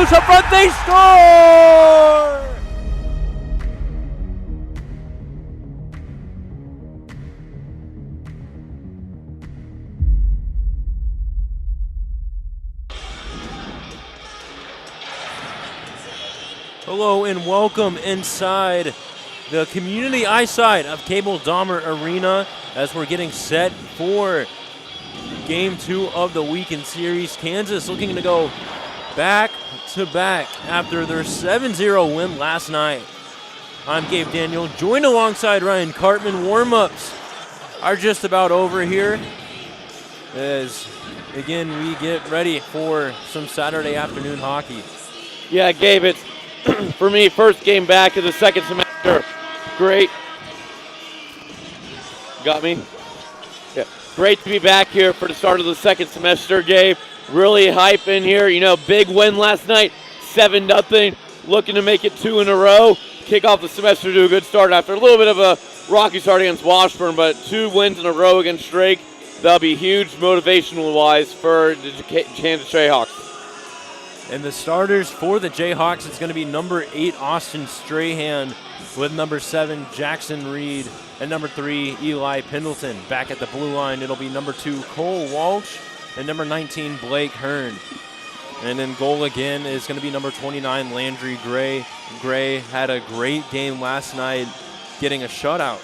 Walsh up front, they score! Hello and welcome inside the community ice side of Cable Dahmer Arena as we're getting set for Game 2 of the weekend series. Kansas looking to go back-to-back after their 7-0 win last night. I'm Gabe Daniel, joined alongside Ryan Cartman. Warm-ups are just about over here as, again, we get ready for some Saturday afternoon hockey. Yeah, Gabe, it's for me, first game back of the second semester. Great. Got me? Yeah. Great to be back here for the start of the second semester, Gabe. Really hype in here. You know, big win last night, 7-0. Looking to make it 2 in a row. Kick off the semester to a good start after a little bit of a rocky start against Washburn, but 2 wins in a row against Drake. That'll be huge motivational-wise for the Kansas Jayhawks. And the starters for the Jayhawks, it's going to be number 8, Austin Strahan, with number 7, Jackson Reed, and number 3, Eli Pendleton. Back at the blue line, it'll be number 2, Cole Walsh, and number 19, Blake Hearn. And then goal again is going to be number 29, Landry Gray. Gray had a great game last night, getting a shutout.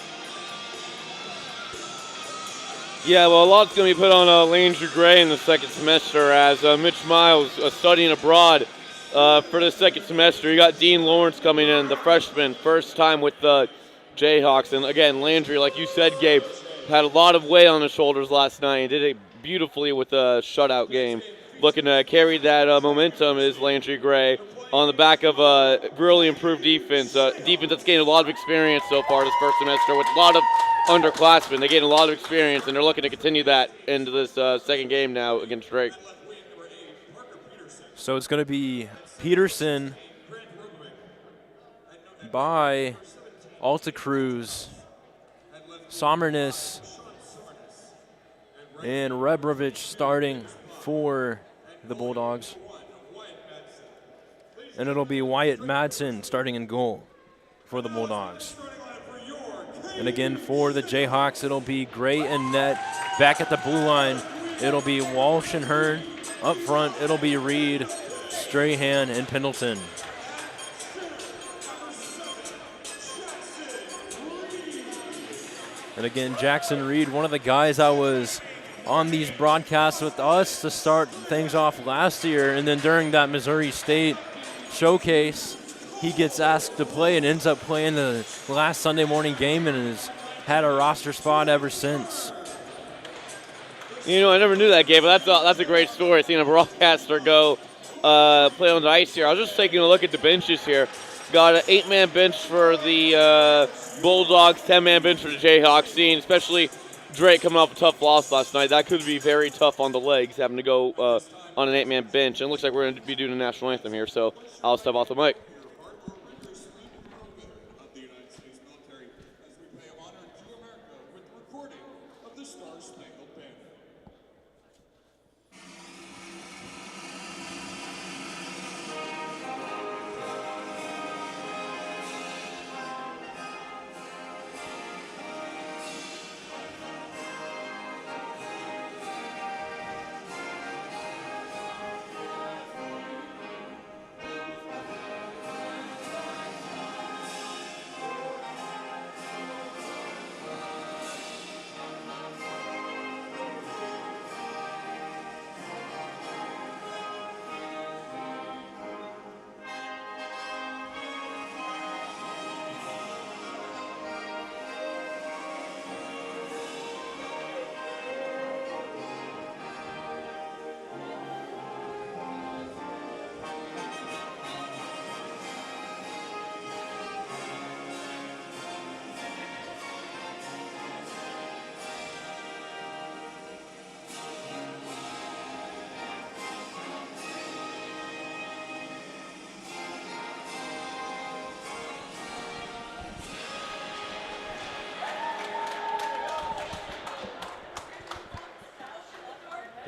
Yeah, well, a lot's going to be put on Landry Gray in the second semester as Mitch Miles studying abroad for the second semester. You got Dean Lawrence coming in, the freshman, first time with the Jayhawks. And again, Landry, like you said, Gabe, had a lot of weight on his shoulders last night. He did it beautifully with a shutout game. Looking to carry that momentum is Landry Gray on the back of a really improved defense. Defense that's gained a lot of experience so far this first semester with a lot of underclassmen. They gained a lot of experience, and they're looking to continue that into this second game now against Drake. So it's going to be Peterson by Alta Cruz, Somerness, and Rebrovich starting for the Bulldogs. And it'll be Wyatt Madsen starting in goal for the Bulldogs. And again, for the Jayhawks, it'll be Gray and net. Back at the blue line, it'll be Walsh and Hearn. Up front, it'll be Reed, Strahan, and Pendleton. And again, Jackson Reed, one of the guys that was on these broadcasts with us to start things off last year. And then during that Missouri State showcase, he gets asked to play and ends up playing the last Sunday morning game and has had a roster spot ever since. You know, I never knew that, Gabe, but that's a great story, seeing a broadcaster go play on the ice here. I was just taking a look at the benches here. Got an 8-man bench for the Bulldogs, 10-man bench for the Jayhawks, seeing especially Drake coming off a tough loss last night. That could be very tough on the legs, having to go on an 8-man bench. And it looks like we're going to be doing the national anthem here, so I'll step off the mic.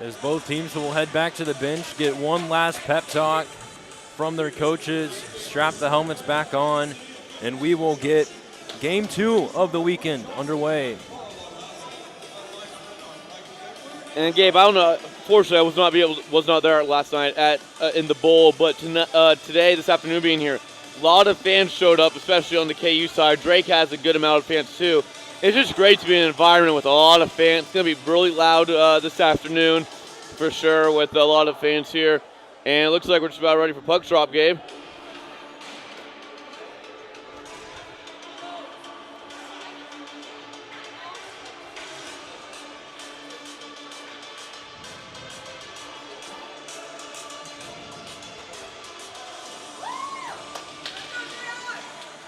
As both teams will head back to the bench, get one last pep talk from their coaches, strap the helmets back on, and we will get Game 2 of the weekend underway. And Gabe, I don't know. Fortunately, I was not there last night in the bowl, but today, this afternoon, being here, a lot of fans showed up, especially on the KU side. Drake has a good amount of fans too. It's just great to be in an environment with a lot of fans. It's going to be really loud this afternoon, for sure, with a lot of fans here. And it looks like we're just about ready for puck drop, Gabe.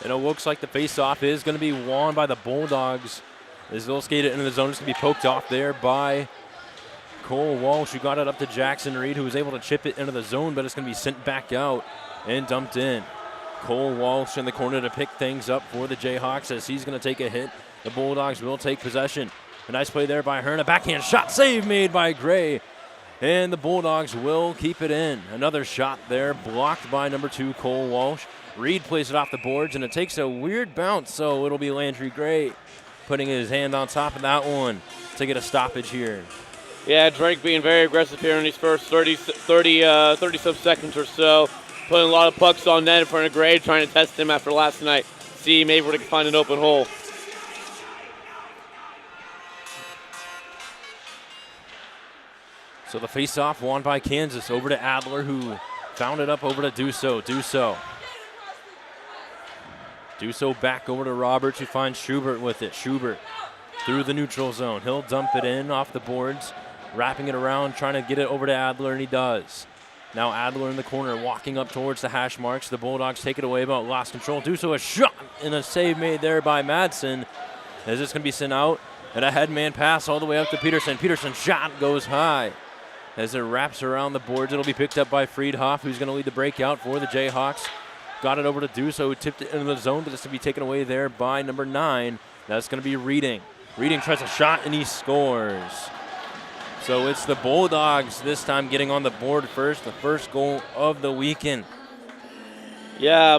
And it looks like the faceoff is going to be won by the Bulldogs as they'll skate it into the zone. It's going to be poked off there by Cole Walsh, who got it up to Jackson Reed, who was able to chip it into the zone, but it's going to be sent back out and dumped in. Cole Walsh in the corner to pick things up for the Jayhawks as he's going to take a hit. The Bulldogs will take possession. A nice play there by Hearn. A backhand shot save made by Gray. And the Bulldogs will keep it in. Another shot there blocked by number 2, Cole Walsh. Reed plays it off the boards, and it takes a weird bounce, so it'll be Landry Gray putting his hand on top of that one to get a stoppage here. Yeah, Drake being very aggressive here in these first 30 some seconds or so. Putting a lot of pucks on net in front of Gray, trying to test him after last night. See maybe where they can find an open hole. So the faceoff won by Kansas. Over to Adler, who found it up over to Dusso. Dusso back over to Roberts, who finds Schubert with it. Schubert through the neutral zone. He'll dump it in off the boards, wrapping it around, trying to get it over to Adler, and he does. Now Adler in the corner, walking up towards the hash marks. The Bulldogs take it away, but lost control. Dusso a shot and a save made there by Madsen. Is this going to be sent out? And a headman pass all the way up to Peterson. Peterson's shot goes high. As it wraps around the boards, it'll be picked up by Friedhoff, who's going to lead the breakout for the Jayhawks. Got it over to Dusso, who tipped it into the zone, but it's going to be taken away there by number 9. That's going to be Reading. Reading tries a shot, and he scores. So it's the Bulldogs this time getting on the board first, the first goal of the weekend. Yeah,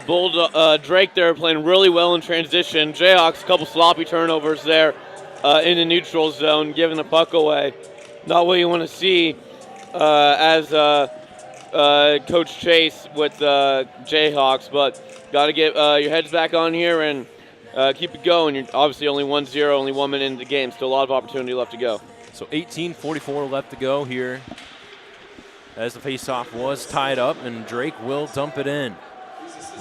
Drake there playing really well in transition. Jayhawks, a couple sloppy turnovers there in the neutral zone, giving the puck away. Not what you want to see as Coach Chase with Jayhawks, but got to get your heads back on here and keep it going. You're obviously only 1-0, only 1 minute into the game, still a lot of opportunity left to go. So 18:44 left to go here as the faceoff was tied up, and Drake will dump it in.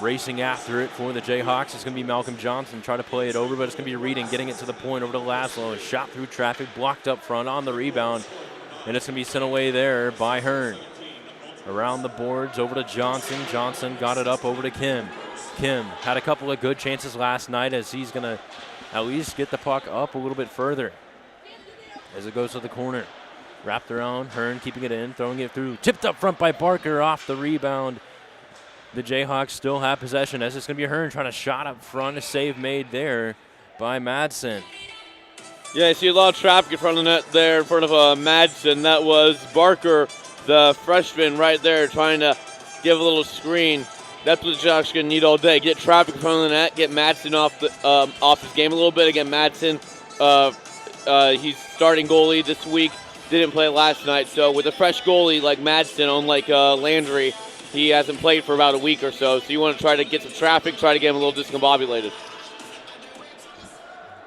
Racing after it for the Jayhawks is going to be Malcolm Johnson. Try to play it over, but it's going to be Reading getting it to the point over to Laszlo. Shot through traffic, blocked up front on the rebound, and it's going to be sent away there by Hearn. Around the boards, over to Johnson. Johnson got it up over to Kim. Kim had a couple of good chances last night as he's going to at least get the puck up a little bit further as it goes to the corner. Wrapped around, Hearn keeping it in, throwing it through. Tipped up front by Barker off the rebound. The Jayhawks still have possession as it's going to be Hearn trying to shot up front. A save made there by Madsen. Yeah, you see a lot of traffic in front of the net there in front of Madsen. That was Barker, the freshman right there, trying to give a little screen. That's what the Jayhawks going to need all day. Get traffic in front of the net, get Madsen off his game a little bit. Again, Madsen, he's starting goalie this week. Didn't play last night. So with a fresh goalie like Madsen, unlike Landry, he hasn't played for about a week or so. So you want to try to get some traffic, try to get him a little discombobulated.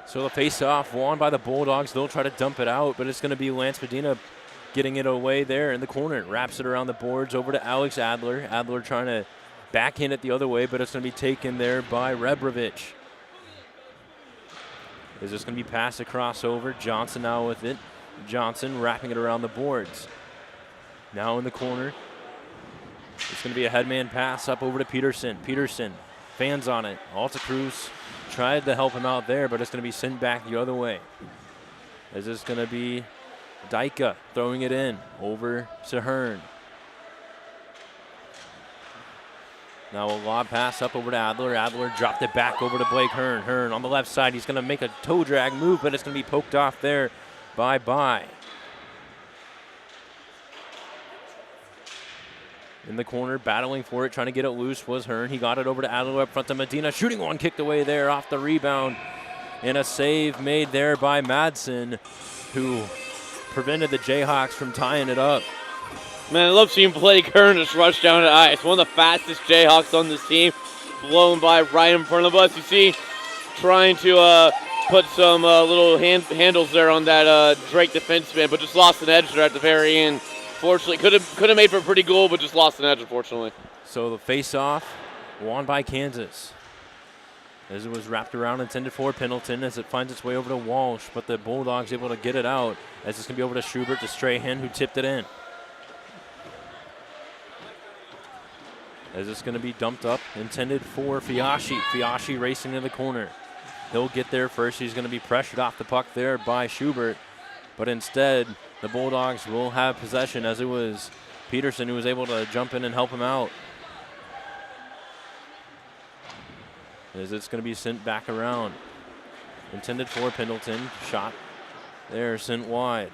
So the face-off won by the Bulldogs. They'll try to dump it out, but it's going to be Lance Medina getting it away there in the corner. Wraps it around the boards over to Alex Adler. Adler trying to backhand it the other way, but it's going to be taken there by Rebrovich. Is this going to be passed across over? Johnson now with it. Johnson wrapping it around the boards. Now in the corner. It's going to be a headman pass up over to Peterson. Peterson, fans on it. Alta Cruz tried to help him out there, but it's going to be sent back the other way. Is this going to be Dyka throwing it in over to Hearn. Now a lob pass up over to Adler. Adler dropped it back over to Blake Hearn. Hearn on the left side. He's going to make a toe drag move, but it's going to be poked off there by Bye. In the corner, battling for it, trying to get it loose was Hearn. He got it over to Adler up front to Medina. Shooting one, kicked away there off the rebound. And a save made there by Madsen, who prevented the Jayhawks from tying it up. Man, I love seeing Blake Hearn just rush down to ice. One of the fastest Jayhawks on this team, blown by right in front of us. You see, trying to put some little handles there on that Drake defenseman, but just lost an edge there at the very end. Fortunately, could have made for a pretty goal, but just lost an edge, unfortunately. So the face-off won by Kansas, as it was wrapped around, intended for Pendleton as it finds its way over to Walsh, but the Bulldogs able to get it out as it's going to be over to Schubert to Strahan, who tipped it in. As it's going to be dumped up, intended for Fiashi. Fiashi racing to the corner. He'll get there first. He's going to be pressured off the puck there by Schubert, but instead the Bulldogs will have possession, as it was Peterson who was able to jump in and help him out. As it's going to be sent back around. Intended for Pendleton. Shot there, sent wide.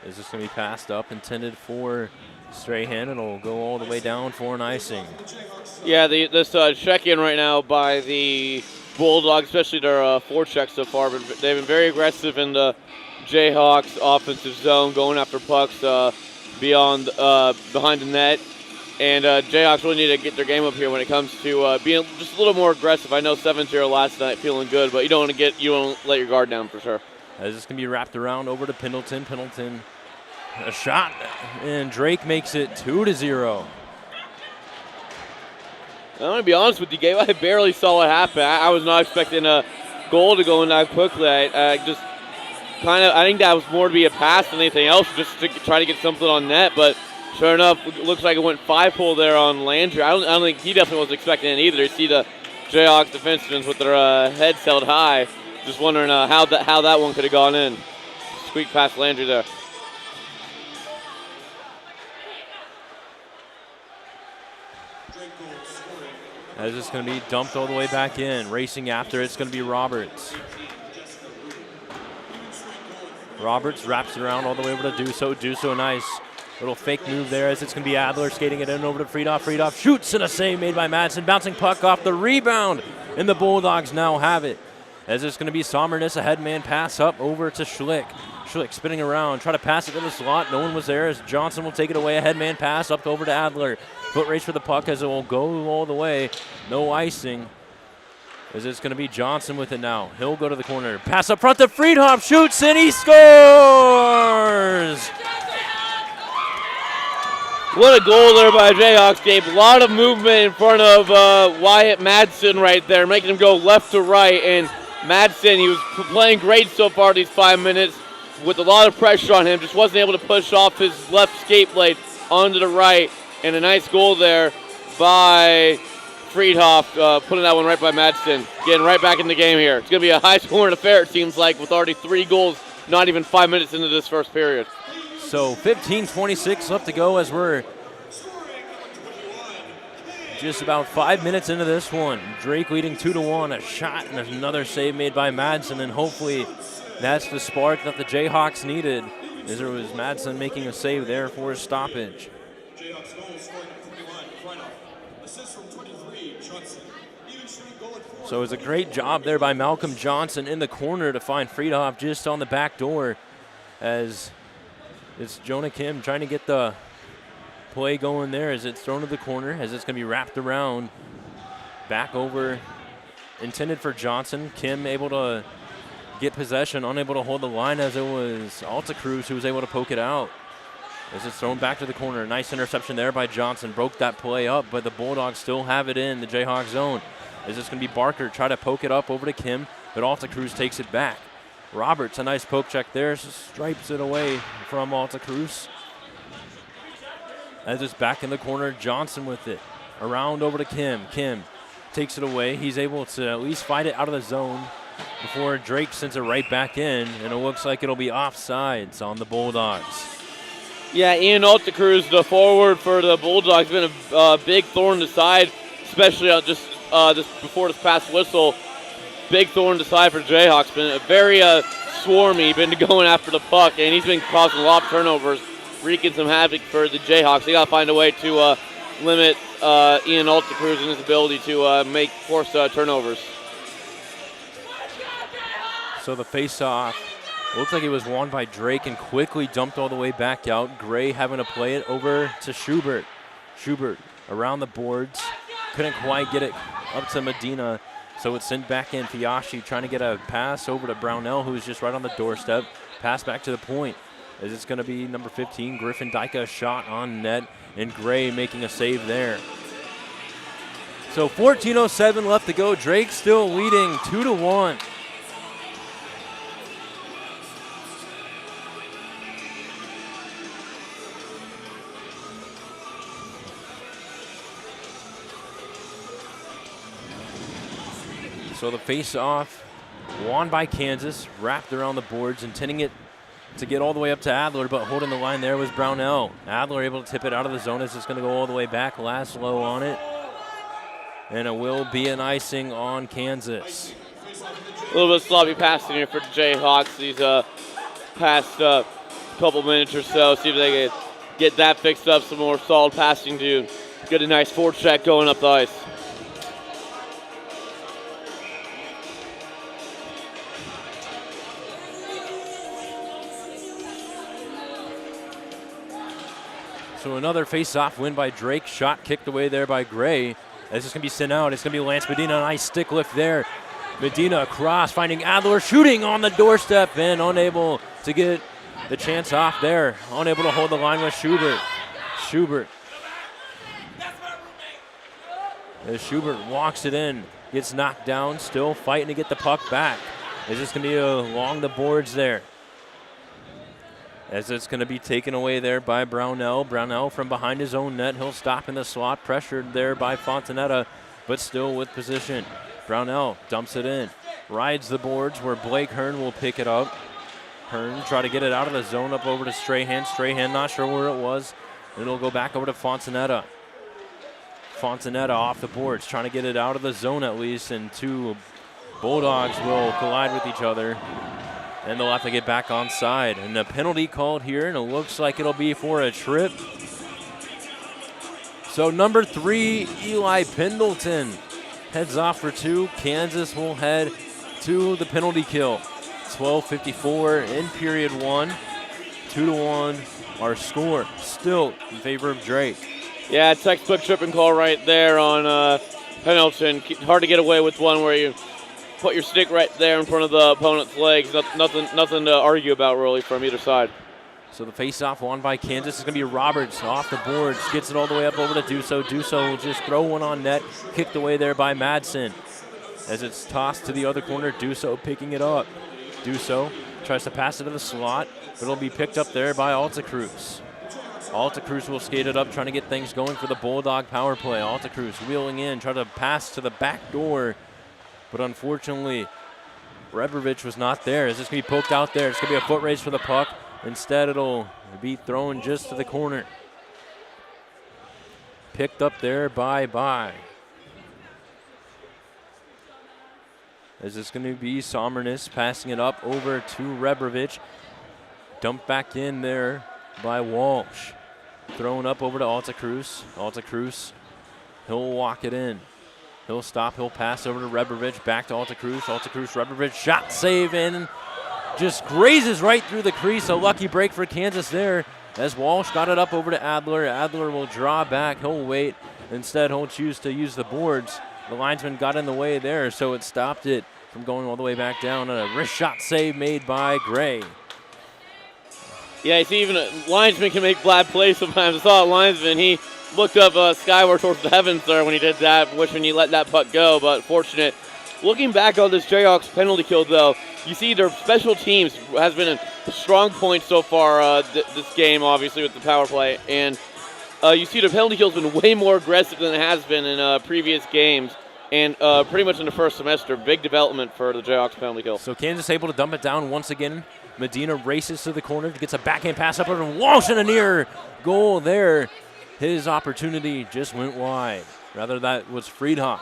As this going to be passed up, intended for Strahan. It'll go all the way down for an icing. Yeah, this check-in right now by the Bulldogs, especially their forecheck so far, but they've been very aggressive in the Jayhawks offensive zone, going after pucks behind the net. And Jayhawks really need to get their game up here when it comes to being just a little more aggressive. I know 7-0 last night, feeling good, but you don't let your guard down for sure. As this can be wrapped around over to Pendleton. Pendleton, a shot, and Drake makes it 2-0. I'm going to be honest with you, Gabe. I barely saw it happen. I was not expecting a goal to go in that quickly. I think that was more to be a pass than anything else, just to try to get something on net. But sure enough, it looks like it went 5-pull there on Landry. I don't think he definitely wasn't expecting it either. You see the Jayhawks defensemen with their heads held high, just wondering how that one could have gone in. Squeak past Landry there. As it's going to be dumped all the way back in. Racing after it's going to be Roberts. Roberts wraps it around all the way over to Duso. Duso, nice little fake move there as it's going to be Adler skating it in over to Friedhoff. Friedhoff shoots, and a save made by Madsen. Bouncing puck off the rebound, and the Bulldogs now have it. As it's going to be Sommernes, a headman pass up over to Schlick. Schlick spinning around, try to pass it to the slot. No one was there as Johnson will take it away. A headman pass up over to Adler. Foot race for the puck as it will go all the way. No icing. As it's going to be Johnson with it now. He'll go to the corner. Pass up front to Friedhoff. Shoots and he scores! What a goal there by Jayhawks, Gabe. A lot of movement in front of Wyatt Madsen right there, making him go left to right. And Madsen, he was playing great so far these 5 minutes with a lot of pressure on him. Just wasn't able to push off his left skate blade onto the right. And a nice goal there by Friedhoff, putting that one right by Madsen. Getting right back in the game here. It's going to be a high-scoring affair, it seems like, with already 3 goals, not even 5 minutes into this first period. So 15:26 left to go as we're just about 5 minutes into this one. Drake leading 2-1, a shot and another save made by Madsen, and hopefully that's the spark that the Jayhawks needed, as there was Madsen making a save there for a stoppage. So it was a great job there by Malcolm Johnson in the corner to find Friedhoff just on the back door, as it's Jonah Kim trying to get the play going there as it's thrown to the corner, as it's going to be wrapped around. Back over, intended for Johnson. Kim able to get possession, unable to hold the line as it was Alta Cruz who was able to poke it out. As it's thrown back to the corner. Nice interception there by Johnson. Broke that play up, but the Bulldogs still have it in the Jayhawk zone. As it's going to be Barker try to poke it up over to Kim, but Alta Cruz takes it back. Roberts, a nice poke check there, stripes it away from Alta Cruz. As it's back in the corner, Johnson with it. Around over to Kim. Kim takes it away. He's able to at least fight it out of the zone before Drake sends it right back in, and it looks like it'll be offsides on the Bulldogs. Yeah, Ian Alta Cruz, the forward for the Bulldogs, been a big thorn in the side, especially just before this past whistle. Big thorn in the side for Jayhawks. Been a very swarmy, been going after the puck, and he's been causing a lot of turnovers wreaking some havoc for the Jayhawks. They got to find a way to limit Ian Altacruz and his ability to force turnovers. So the face-off looks like it was won by Drake and quickly dumped all the way back out. Gray having to play it over to Schubert. Schubert around the boards. Couldn't quite get it up to Medina, so it's sent back in. Fiashi trying to get a pass over to Brownell, who's just right on the doorstep. Pass back to the point. As it's going to be number 15, Griffin Dyka, shot on net, and Gray making a save there. So 14:07 left to go. Drake still leading 2-1. So the face-off won by Kansas, wrapped around the boards, intending it to get all the way up to Adler, but holding the line there was Brownell. Adler able to tip it out of the zone as it's going to go all the way back. Laszlo on it. And it will be an icing on Kansas. A little bit of sloppy passing here for the Jayhawks these past couple minutes or so. See if they can get that fixed up, some more solid passing to get a nice forecheck going up the ice. So another face-off win by Drake. Shot kicked away there by Gray. This is going to be sent out. It's going to be Lance Medina. A nice stick lift there. Medina across, finding Adler, shooting on the doorstep and unable to get the chance off there. Unable to hold the line with Schubert. Schubert. As Schubert walks it in, gets knocked down, still fighting to get the puck back. Is this going to be along the boards there? As it's going to be taken away there by Brownell. Brownell from behind his own net. He'll stop in the slot, pressured there by Fontanetta, but still with position. Brownell dumps it in, rides the boards where Blake Hearn will pick it up. Hearn try to get it out of the zone up over to Strahan. Strahan not sure where it was. It'll go back over to Fontanetta. Fontanetta off the boards, trying to get it out of the zone at least, and two Bulldogs will collide with each other. And they'll have to get back on side. And a penalty called here, and it looks like it'll be for a trip. So number 3, Eli Pendleton, heads off for 2. Kansas will head to the penalty kill. 12:54 in period 1. 2-1 our score. Still in favor of Drake. Yeah, textbook tripping call right there on Pendleton. Hard to get away with one where you put your stick right there in front of the opponent's legs. Nothing to argue about really from either side. So the face-off won by Kansas is going to be Roberts off the boards. Gets it all the way up over to Duso. Duso will just throw one on net. Kicked away there by Madsen. As it's tossed to the other corner, Duso picking it up. Duso tries to pass it to the slot, but it'll be picked up there by Altacruz. Altacruz will skate it up, trying to get things going for the Bulldog power play. Altacruz wheeling in, trying to pass to the back door. But unfortunately, Rebrovich was not there. Is this going to be poked out there? It's going to be a foot race for the puck. Instead, it'll be thrown just to the corner. Picked up there by. As it's going to be Sommernes passing it up over to Rebrovich. Dumped back in there by Walsh. Thrown up over to Altacruz. Altacruz, he'll walk it in. He'll stop, he'll pass over to Rebrovich, back to Altacruz. Altacruz, Rebrovich, shot, save, and just grazes right through the crease. A lucky break for Kansas there as Walsh got it up over to Adler. Adler will draw back, he'll wait. Instead, he'll choose to use the boards. The linesman got in the way there, so it stopped it from going all the way back down. A wrist shot save made by Gray. Yeah, you see, even a linesman can make bad plays sometimes. I saw a linesman, he looked up skyward towards the heavens there when he did that, wishing he let that puck go, but fortunate. Looking back on this Jayhawks penalty kill, though, you see their special teams has been a strong point so far this game, obviously, with the power play. And you see the penalty kill has been way more aggressive than it has been in previous games. And pretty much in the first semester, big development for the Jayhawks penalty kill. So Kansas able to dump it down once again. Medina races to the corner, gets a backhand pass up over to Walsh, and a near goal there. His opportunity just went wide. Rather, that was Friedhoff.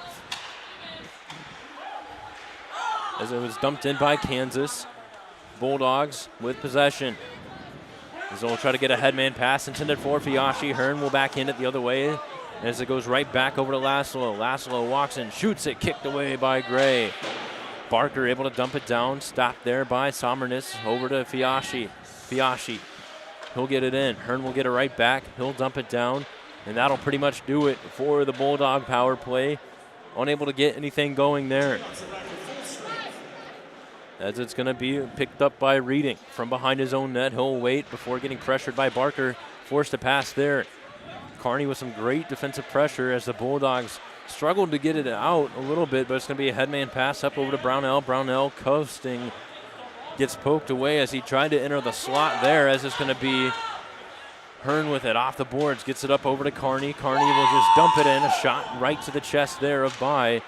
As it was dumped in by Kansas. Bulldogs with possession. As they'll try to get a headman pass intended for Fiashi. Hearn will backhand it the other way as it goes right back over to Laszlo. Laszlo walks in, shoots it, kicked away by Gray. Barker able to dump it down, stopped there by Sommernes. Over to Fiashi. Fiashi, he'll get it in. Hearn will get it right back. He'll dump it down, and that'll pretty much do it for the Bulldog power play. Unable to get anything going there, as it's going to be picked up by Reading from behind his own net. He'll wait before getting pressured by Barker. Forced to pass there. Kearney with some great defensive pressure as the Bulldogs struggled to get it out a little bit, but it's going to be a headman pass up over to Brownell. Brownell coasting, gets poked away as he tried to enter the slot there, as it's going to be Hearn with it off the boards. Gets it up over to Kearney. Kearney will just dump it in. A shot right to the chest there of Bai,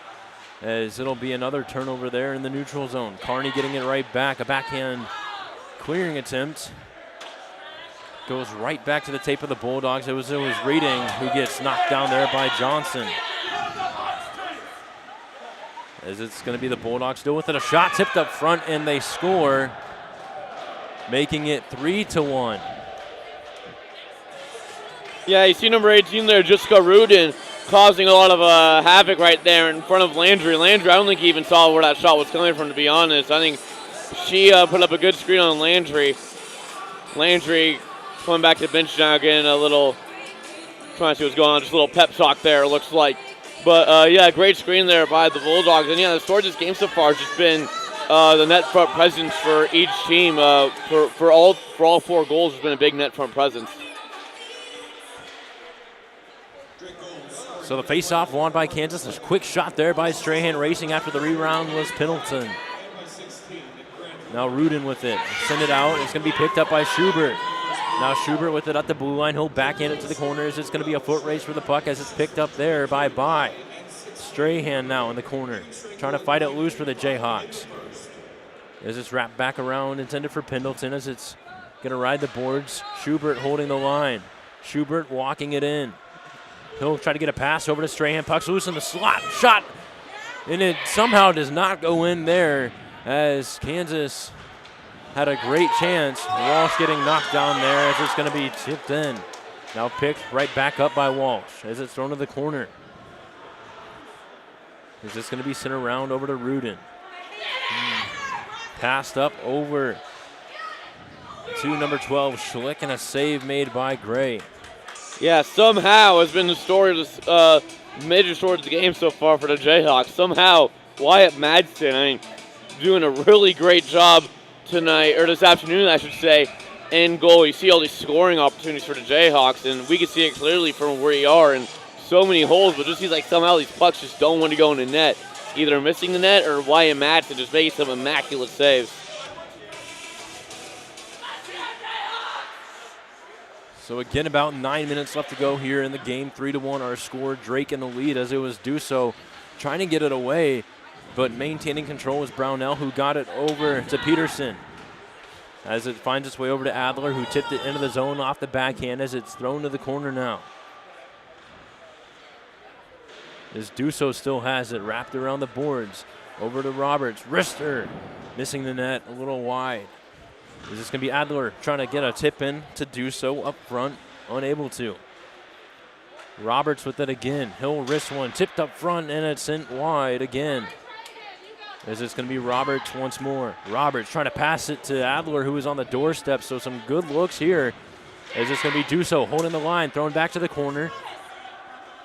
as it'll be another turnover there in the neutral zone. Kearney getting it right back. A backhand clearing attempt. Goes right back to the tape of the Bulldogs. It was Reading who gets knocked down there by Johnson. As it's going to be the Bulldogs still with it. A shot tipped up front, and they score, making it 3-1. Yeah, you see number 18 there, Jessica Rudin, causing a lot of havoc right there in front of Landry. Landry, I don't think he even saw where that shot was coming from, to be honest. I think she put up a good screen on Landry. Landry coming back to the bench now, getting a little, trying to see what's going on, just a little pep talk there, it looks like. But, yeah, great screen there by the Bulldogs. And, yeah, the story of this game so far has just been the net front presence for each team. For all 4 goals, there's been a big net front presence. So the face-off won by Kansas. A quick shot there by Strahan. Racing after the rebound was Pendleton. Now Rudin with it. Send it out. It's going to be picked up by Schubert. Now Schubert with it at the blue line. He'll backhand it to the corners. It's going to be a foot race for the puck as it's picked up there by Bai. Strahan now in the corner, trying to fight it loose for the Jayhawks. As it's wrapped back around, intended for Pendleton, as it's going to ride the boards. Schubert holding the line. Schubert walking it in. He'll try to get a pass over to Strahan. Puck's loose in the slot. Shot. And it somehow does not go in there, as Kansas had a great chance. Walsh getting knocked down there as it's going to be tipped in. Now picked right back up by Walsh as it's thrown to the corner. Is this going to be sent around over to Rudin? Passed up over to number 12, Schlick, and a save made by Gray. Yeah, somehow has been the story of this major story of the game so far for the Jayhawks. Somehow Wyatt Madsen, I mean, doing a really great job tonight, or this afternoon, I should say, in goal. You see all these scoring opportunities for the Jayhawks, and we can see it clearly from where you are, and so many holes, but it just seems like somehow these pucks just don't want to go in the net. Either missing the net or Wyatt Madsen just making some immaculate saves. So again, about 9 minutes left to go here in the game. 3-1 our score. Drake in the lead, as it was Duso trying to get it away, but maintaining control was Brownell, who got it over to Peterson. As it finds its way over to Adler, who tipped it into the zone off the backhand as it's thrown to the corner now. As Duso still has it wrapped around the boards. Over to Roberts. Rister missing the net a little wide. Is this going to be Adler trying to get a tip in to do so up front? Unable to. Roberts with it again. He'll wrist one. Tipped up front, and it's sent wide again. Is this going to be Roberts once more? Roberts trying to pass it to Adler, who is on the doorstep. So some good looks here. Is this going to be Duso holding the line, thrown back to the corner,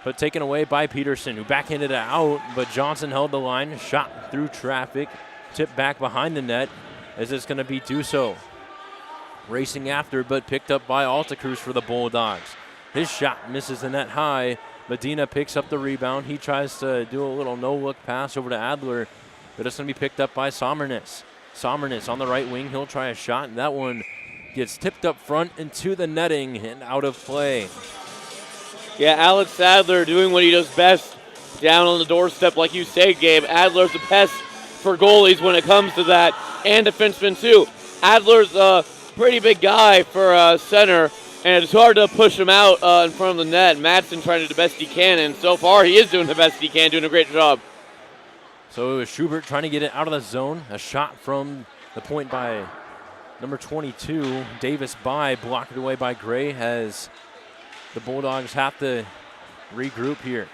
but taken away by Peterson, who backhanded it out, but Johnson held the line, shot through traffic, tipped back behind the net. Is this going to be Duso racing after, but picked up by Altacruz for the Bulldogs. His shot misses the net high. Medina picks up the rebound. He tries to do a little no-look pass over to Adler, but it's going to be picked up by Sommernes. Sommernes on the right wing. He'll try a shot, and that one gets tipped up front into the netting and out of play. Yeah, Alex Adler doing what he does best down on the doorstep, like you say, Gabe. Adler's the best for goalies when it comes to that, and defensemen too. Adler's a pretty big guy for center, and it's hard to push him out in front of the net. Madsen trying to do the best he can, and so far he is doing the best he can, doing a great job. So it was Schubert trying to get it out of the zone. A shot from the point by Number 22, Davis Bai, blocked away by Gray as the Bulldogs have to regroup here.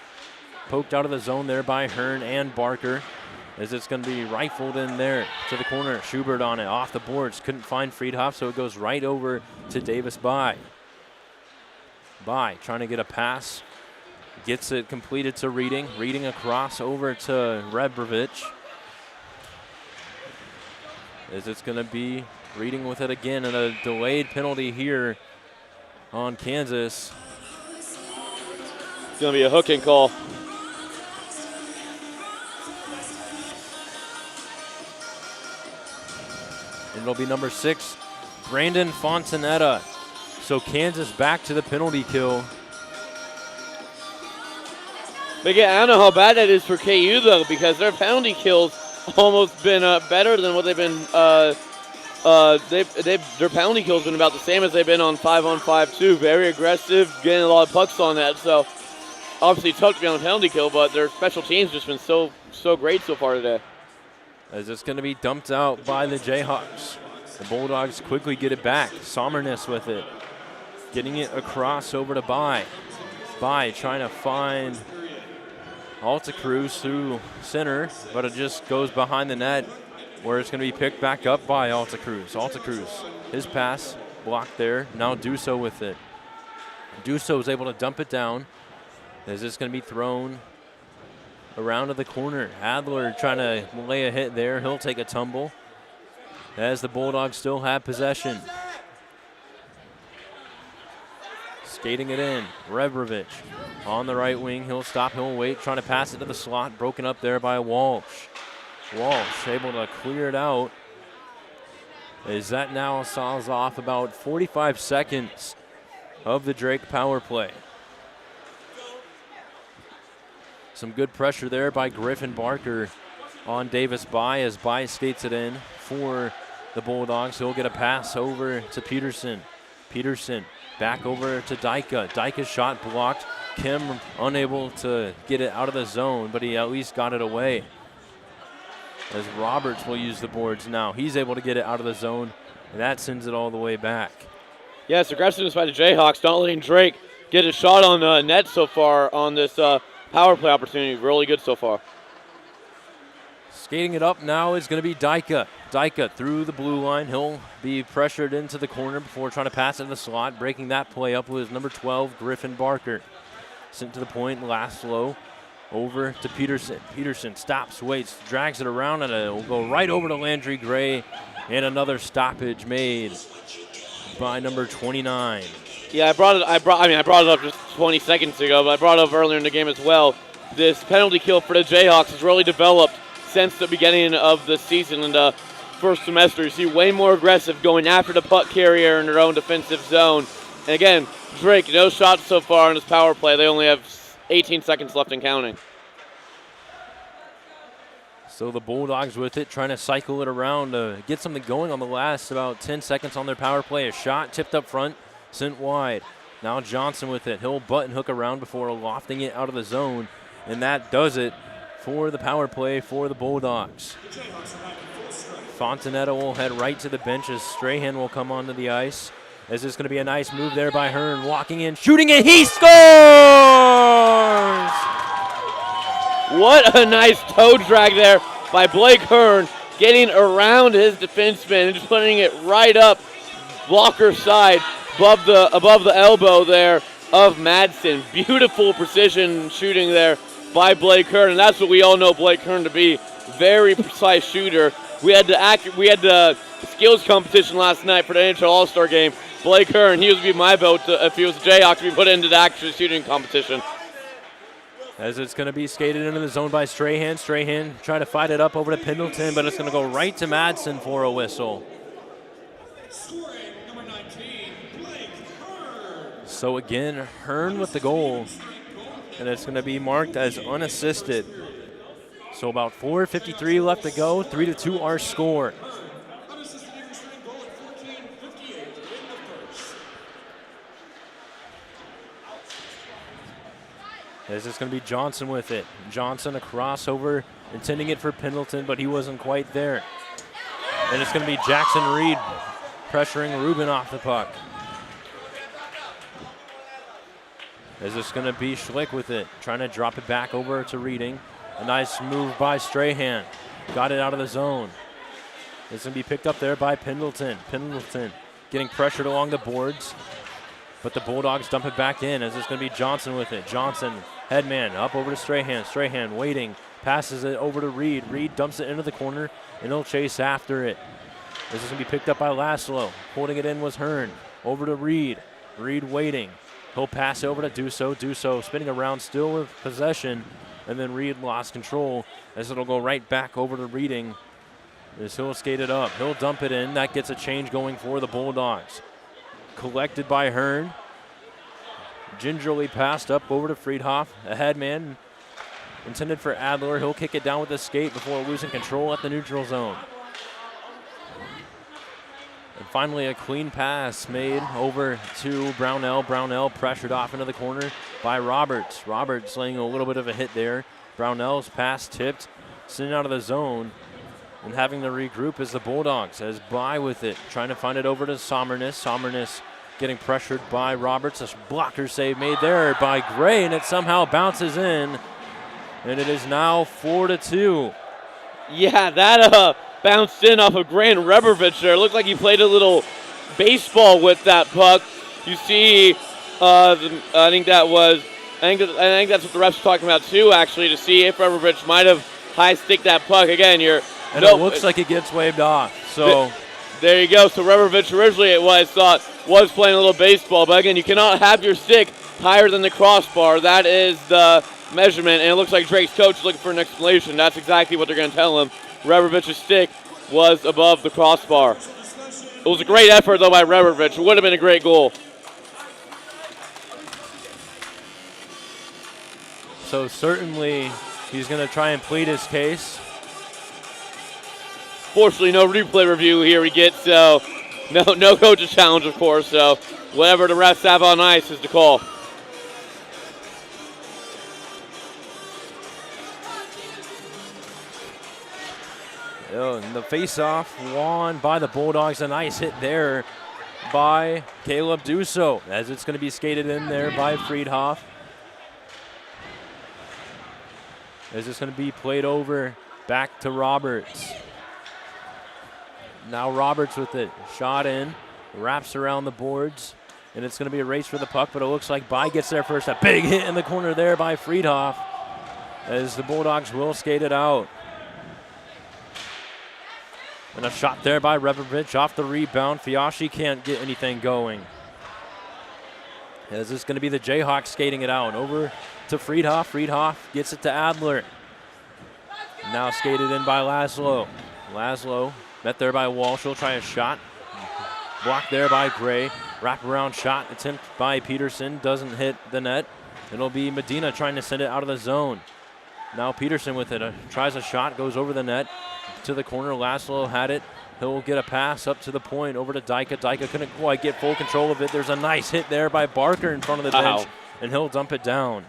Poked out of the zone there by Hearn and Barker as it's going to be rifled in there to the corner. Schubert on it, off the boards. Couldn't find Friedhoff, so it goes right over to Davis Bai. Bai trying to get a pass. Gets it completed to Reading. Reading across over to Rebrovich. As it's going to be Reading with it again, and a delayed penalty here on Kansas. It's going to be a hooking call. And it'll be number 6, Brandon Fontanetta. So Kansas back to the penalty kill. But yeah, I don't know how bad that is for KU though, because their penalty kills almost been better than what they've been. Their penalty kills been about the same as they've been on 5-on-5 too. Very aggressive, getting a lot of pucks on that. So obviously tough to be on the penalty kill, but their special teams just been so great so far today. As it's going to be dumped out by the Jayhawks. The Bulldogs quickly get it back. Sommerness with it. Getting it across over to Bai. Bai trying to find Alta Cruz through center, but it just goes behind the net where it's going to be picked back up by Alta Cruz. Alta Cruz, his pass blocked there. Now Dusso with it. Dusso is able to dump it down. As it's going to be thrown around to the corner. Adler trying to lay a hit there. He'll take a tumble as the Bulldogs still have possession. Skating it in. Rebrovich on the right wing. He'll stop, he'll wait. Trying to pass it to the slot. Broken up there by Walsh. Walsh able to clear it out. As that now saws off about 45 seconds of the Drake power play. Some good pressure there by Griffin Barker on Davis Bai as Bai skates it in for the Bulldogs. He'll get a pass over to Peterson. Peterson back over to Dyka. Dyka's shot blocked. Kim unable to get it out of the zone, but he at least got it away. As Roberts will use the boards now. He's able to get it out of the zone, and that sends it all the way back. Yes, aggressiveness by the Jayhawks, not letting Drake get a shot on net so far on this power play opportunity. Really good so far. Skating it up now is going to be Dyka. Dyka through the blue line. He'll be pressured into the corner before trying to pass it in the slot. Breaking that play up was number 12, Griffin Barker. Sent to the point, last low. Over to Peterson. Peterson stops, waits, drags it around, and it will go right over to Landry Gray. And another stoppage made by number 29. Yeah, I brought it up just 20 seconds ago, but I brought it up earlier in the game as well. This penalty kill for the Jayhawks has really developed since the beginning of the season in the first semester. You see way more aggressive going after the puck carrier in their own defensive zone. And again, Drake, no shots so far in his power play. They only have 18 seconds left and counting. So the Bulldogs with it, trying to cycle it around to get something going on the last about 10 seconds on their power play. A shot tipped up front, sent wide. Now Johnson with it. He'll button hook around before lofting it out of the zone. And that does it for the power play for the Bulldogs. Fontanetta will head right to the bench as Strahan will come onto the ice. As it's going to be a nice move there by Hearn. Walking in, shooting it, he scores! What a nice toe drag there by Blake Hearn, getting around his defenseman and just putting it right up blocker side above the elbow there of Madsen. Beautiful precision shooting there by Blake Hearn, and that's what we all know Blake Hearn to be. Very precise shooter. We had the skills competition last night for the NHL All-Star game. Blake Hearn, he would be my vote if he was a Jayhawk to be put into the actual shooting competition. As it's going to be skated into the zone by Strahan. Strahan trying to fight it up over to Pendleton, but it's going to go right to Madsen for a whistle. So again, Hearn with the goal, and it's going to be marked as unassisted. So about 4:53 left to go, 3-2 our score. As it's going to be Johnson with it. Johnson a crossover, intending it for Pendleton, but he wasn't quite there. And it's going to be Jackson Reed pressuring Rubin off the puck. Is this going to be Schlick with it, trying to drop it back over to Reading. A nice move by Strahan. Got it out of the zone. It's going to be picked up there by Pendleton. Pendleton getting pressured along the boards, but the Bulldogs dump it back in. As it's going to be Johnson with it. Johnson, headman, up over to Strahan. Strahan waiting, passes it over to Reed. Reed dumps it into the corner, and he'll chase after it. This is going to be picked up by Laszlo. Holding it in was Hearn. Over to Reed. Reed waiting. He'll pass it over to Duso. Duso spinning around, still with possession, and then Reed lost control as it'll go right back over to Reading. As he'll skate it up. He'll dump it in. That gets a change going for the Bulldogs. Collected by Hearn. Gingerly passed up over to Friedhoff. A headman intended for Adler. He'll kick it down with a skate before losing control at the neutral zone. And finally a clean pass made over to Brownell. Brownell pressured off into the corner by Roberts. Roberts laying a little bit of a hit there. Brownell's pass tipped, sitting out of the zone. And having to regroup as the Bulldogs as By with it, trying to find it over to Somernus. Somernus getting pressured by Roberts. A blocker save made there by Gray, and it somehow bounces in. And it is now 4-2. Yeah, that bounced in off of Grant Rebrovich there. It looked like he played a little baseball with that puck. You see, I think that's what the refs were talking about too, actually, to see if Rebrovich might have high-sticked that puck. Again, and it looks like it gets waved off. So there you go. So Rebrovich originally was playing a little baseball, but again, you cannot have your stick higher than the crossbar. That is the measurement, and it looks like Drake's coach is looking for an explanation. That's exactly what they're going to tell him. Rebrovich's stick was above the crossbar. It was a great effort, though, by Rebrovich. It would have been a great goal. So certainly he's going to try and plead his case. Fortunately, no replay review here we get, so no coach's challenge, of course. So whatever the refs have on ice is the call. And the face-off won by the Bulldogs. A nice hit there by Caleb Duso, as it's going to be skated in there by Friedhoff. As it's going to be played over back to Roberts. Now Roberts with it. Shot in. Wraps around the boards. And it's going to be a race for the puck, but it looks like By gets there first. A big hit in the corner there by Friedhoff, as the Bulldogs will skate it out. And a shot there by Rebrovich off the rebound. Fiashi can't get anything going. As this is going to be the Jayhawks skating it out. Over to Friedhoff. Friedhoff gets it to Adler. Now skated in by Laszlo. Laszlo met there by Walsh. He'll try a shot. Blocked there by Gray. Wraparound shot attempt by Peterson. Doesn't hit the net. It'll be Medina trying to send it out of the zone. Now Peterson with it. Tries a shot. Goes over the net. To the corner. Laszlo had it. He'll get a pass up to the point over to Dyka. Dyka couldn't quite get full control of it. There's a nice hit there by Barker in front of the bench, and he'll dump it down.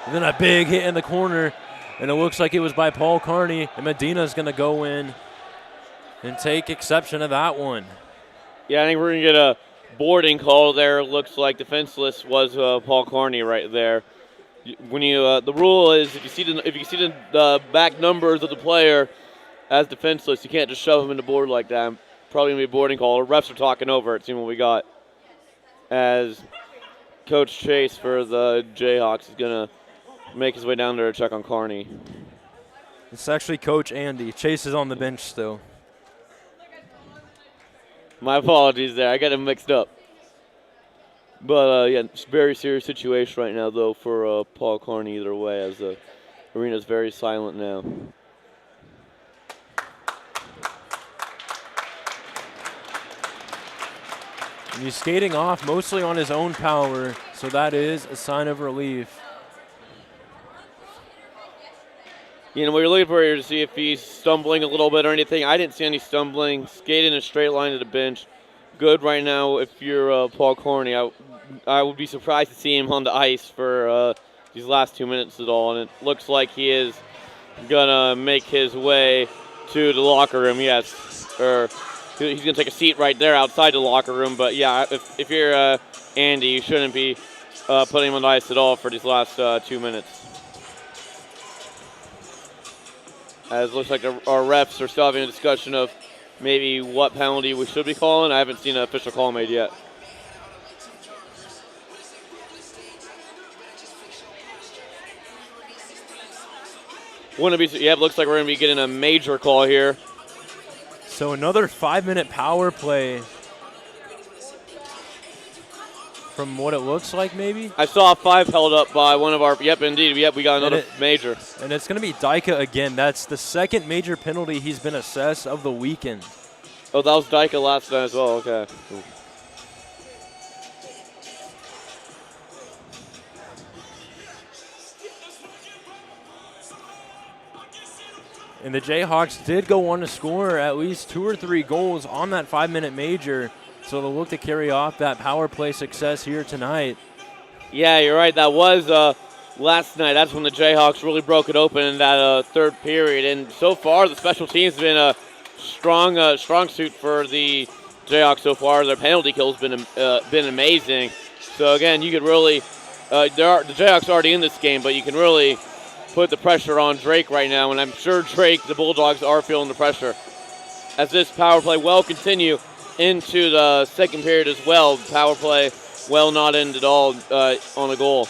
And then a big hit in the corner, and it looks like it was by Paul Carney, and Medina's going to go in and take exception of that one. Yeah, I think we're going to get a boarding call there. Looks like defenseless was Paul Carney right there. When you the rule is if you see the back numbers of the player as defenseless, you can't just shove him in the board like that. Probably gonna be a boarding call. The refs are talking over it. See what we got. As Coach Chase for the Jayhawks is gonna make his way down there to check on Carney. It's actually Coach Andy. Chase is on the bench still. My apologies there. I got him mixed up. But, yeah, it's a very serious situation right now, though, for Paul Carney either way, as the arena's very silent now. And he's skating off mostly on his own power, so that is a sign of relief. You know, we're looking for here to see if he's stumbling a little bit or anything. I didn't see any stumbling. Skating in a straight line to the bench. Good right now if you're Paul Carney. I would be surprised to see him on the ice for these last 2 minutes at all, and it looks like he is going to make his way to the locker room, yes. Or he's going to take a seat right there outside the locker room. But, yeah, if you're Andy, you shouldn't be putting him on the ice at all for these last 2 minutes. As it looks like our refs are still having a discussion of maybe what penalty we should be calling. I haven't seen an official call made yet. It looks like we're going to be getting a major call here. So another 5-minute power play. From what it looks like, maybe? I saw a 5 held up by one of our. Yep, indeed. Yep, we got another major. And it's going to be Dyka again. That's the second major penalty he's been assessed of the weekend. Oh, that was Dyka last night as well. Okay. Ooh. And the Jayhawks did go on to score at least 2 or 3 goals on that 5-minute major. So they'll look to carry off that power play success here tonight. Yeah, you're right. That was last night. That's when the Jayhawks really broke it open in that third period. And so far, the special teams have been a strong suit for the Jayhawks so far. Their penalty kill's been amazing. So again, you could really the Jayhawks are already in this game, but you can really put the pressure on Drake right now. And I'm sure Drake, the Bulldogs, are feeling the pressure as this power play will continue into the second period as well. Power play well not end at all on a goal.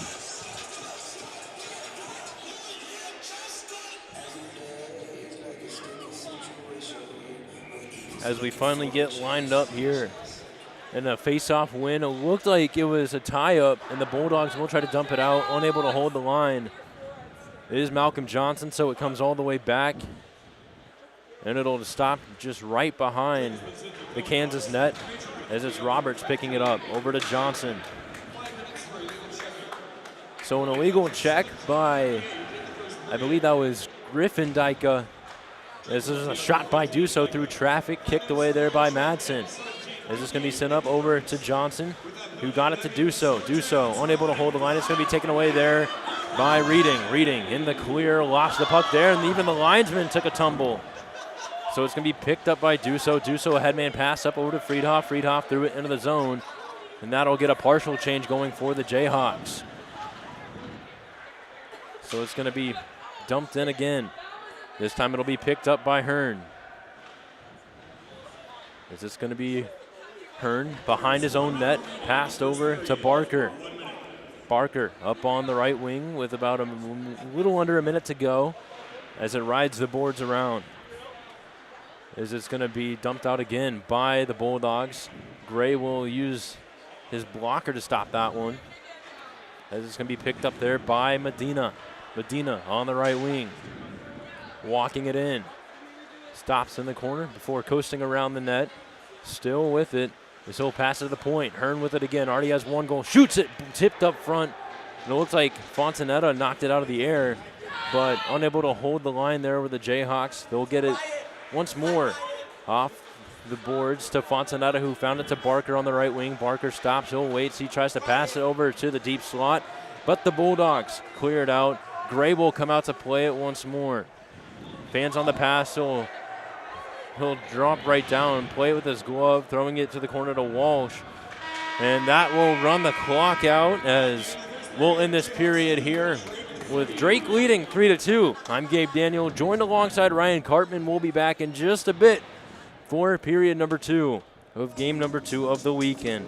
As we finally get lined up here in a face-off win, it looked like it was a tie-up, and the Bulldogs will try to dump it out, unable to hold the line. It is Malcolm Johnson, so it comes all the way back. And it'll stop just right behind the Kansas net as it's Roberts picking it up over to Johnson. So an illegal check by, I believe that was Griffin Dyka. This is a shot by Duso through traffic, kicked away there by Madsen. Is this going to be sent up over to Johnson, who got it to Duso. Duso unable to hold the line. It's going to be taken away there by Reading. Reading in the clear, lost the puck there, and even the linesman took a tumble. So it's going to be picked up by Duso. Duso, a headman pass up over to Friedhoff. Friedhoff threw it into the zone, and that'll get a partial change going for the Jayhawks. So it's going to be dumped in again. This time it'll be picked up by Hearn. Is this going to be Hearn behind his own net, passed over to Barker. Barker up on the right wing with about a little under a minute to go as it rides the boards around. Is it's going to be dumped out again by the Bulldogs. Gray will use his blocker to stop that one. As it's going to be picked up there by Medina. Medina on the right wing. Walking it in. Stops in the corner before coasting around the net. Still with it. This will pass to the point. Hearn with it again. Already has one goal. Shoots it. Tipped up front. And it looks like Fontanetta knocked it out of the air, but unable to hold the line there with the Jayhawks. They'll get it once more off the boards to Fontanetta, who found it to Barker on the right wing. Barker stops. He'll wait. He tries to pass it over to the deep slot, but the Bulldogs clear it out. Gray will come out to play it once more. Fans on the pass. He'll drop right down and play with his glove, throwing it to the corner to Walsh. And that will run the clock out as we'll end this period here with Drake leading 3-2. I'm Gabe Daniel, joined alongside Ryan Cartman. We'll be back in just a bit for period number 2 of game number 2 of the weekend.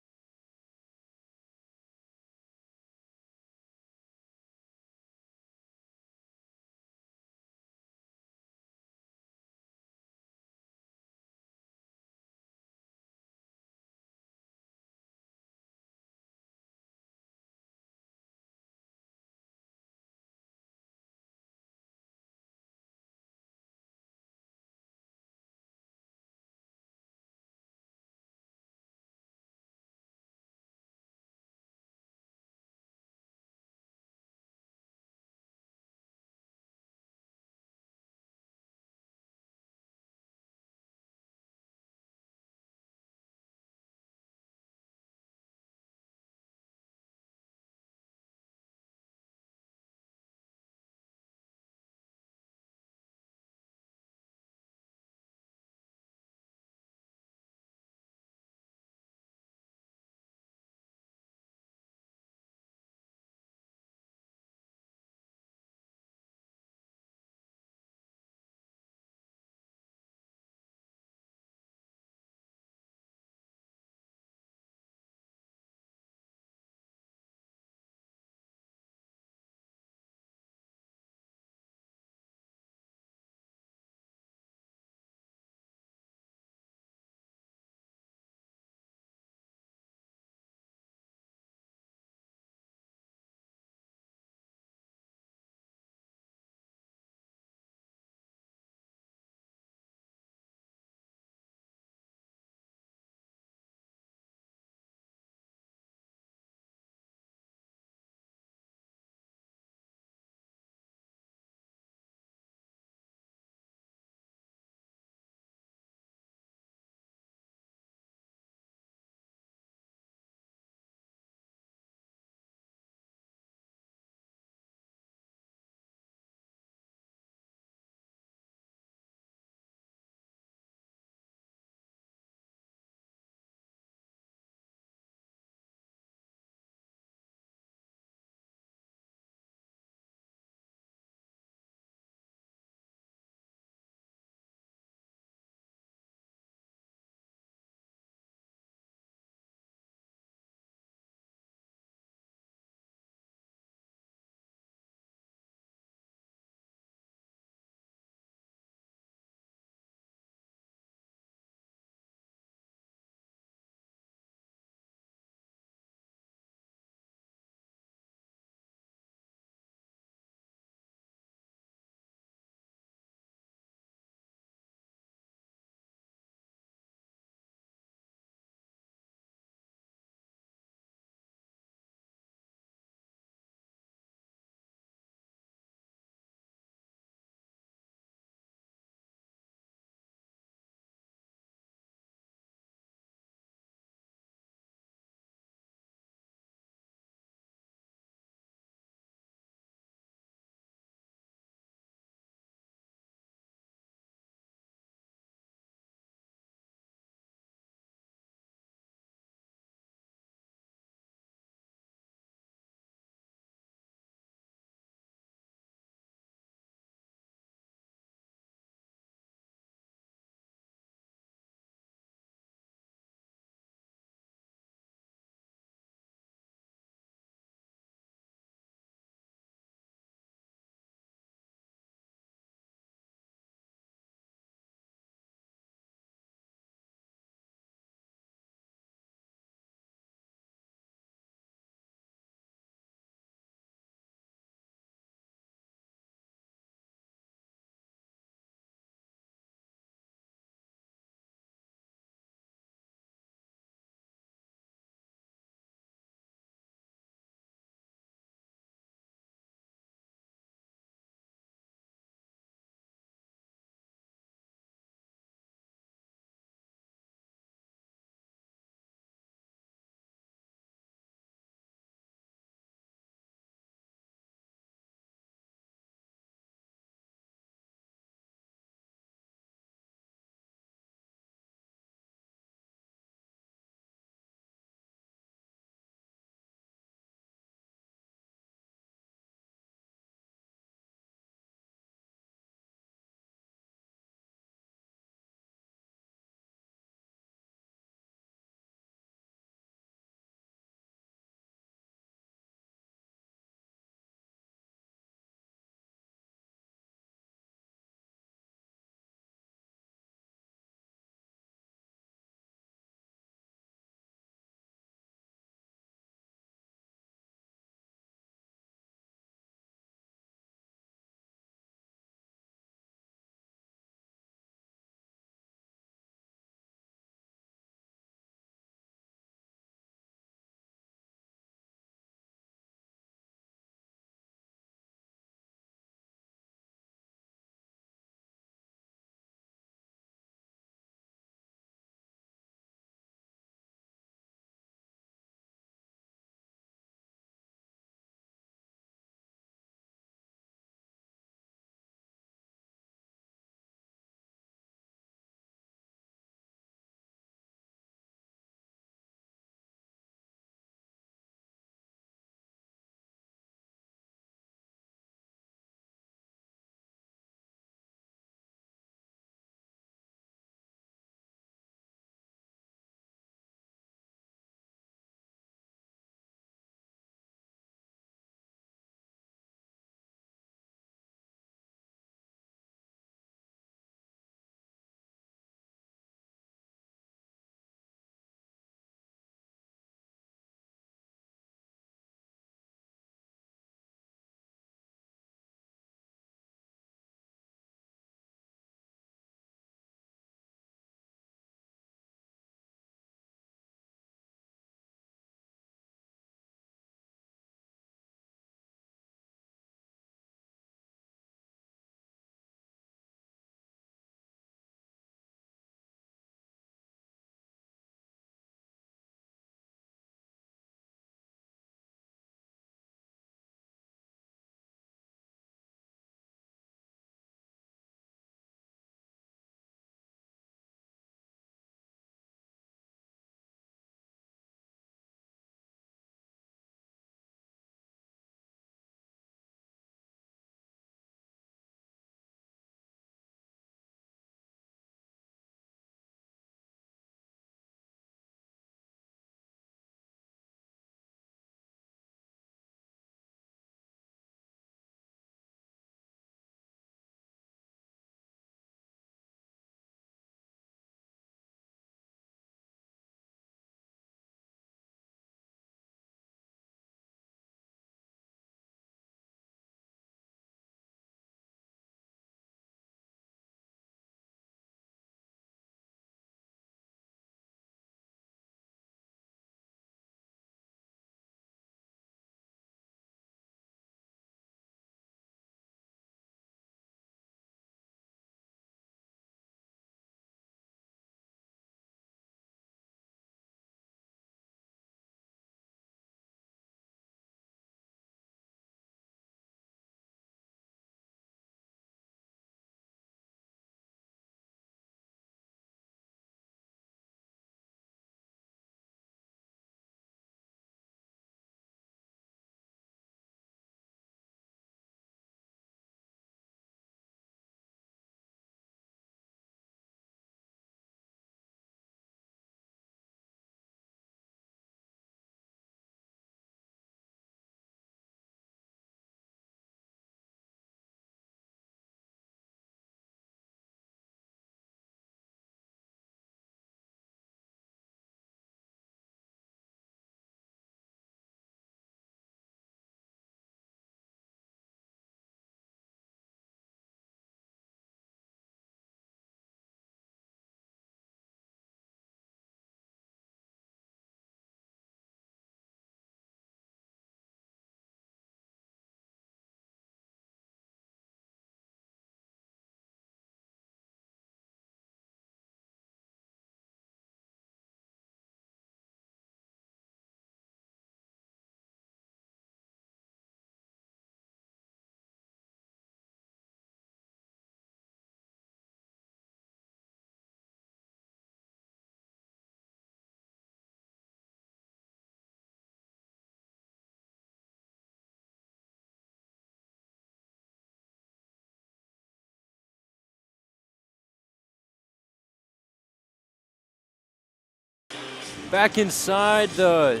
back inside the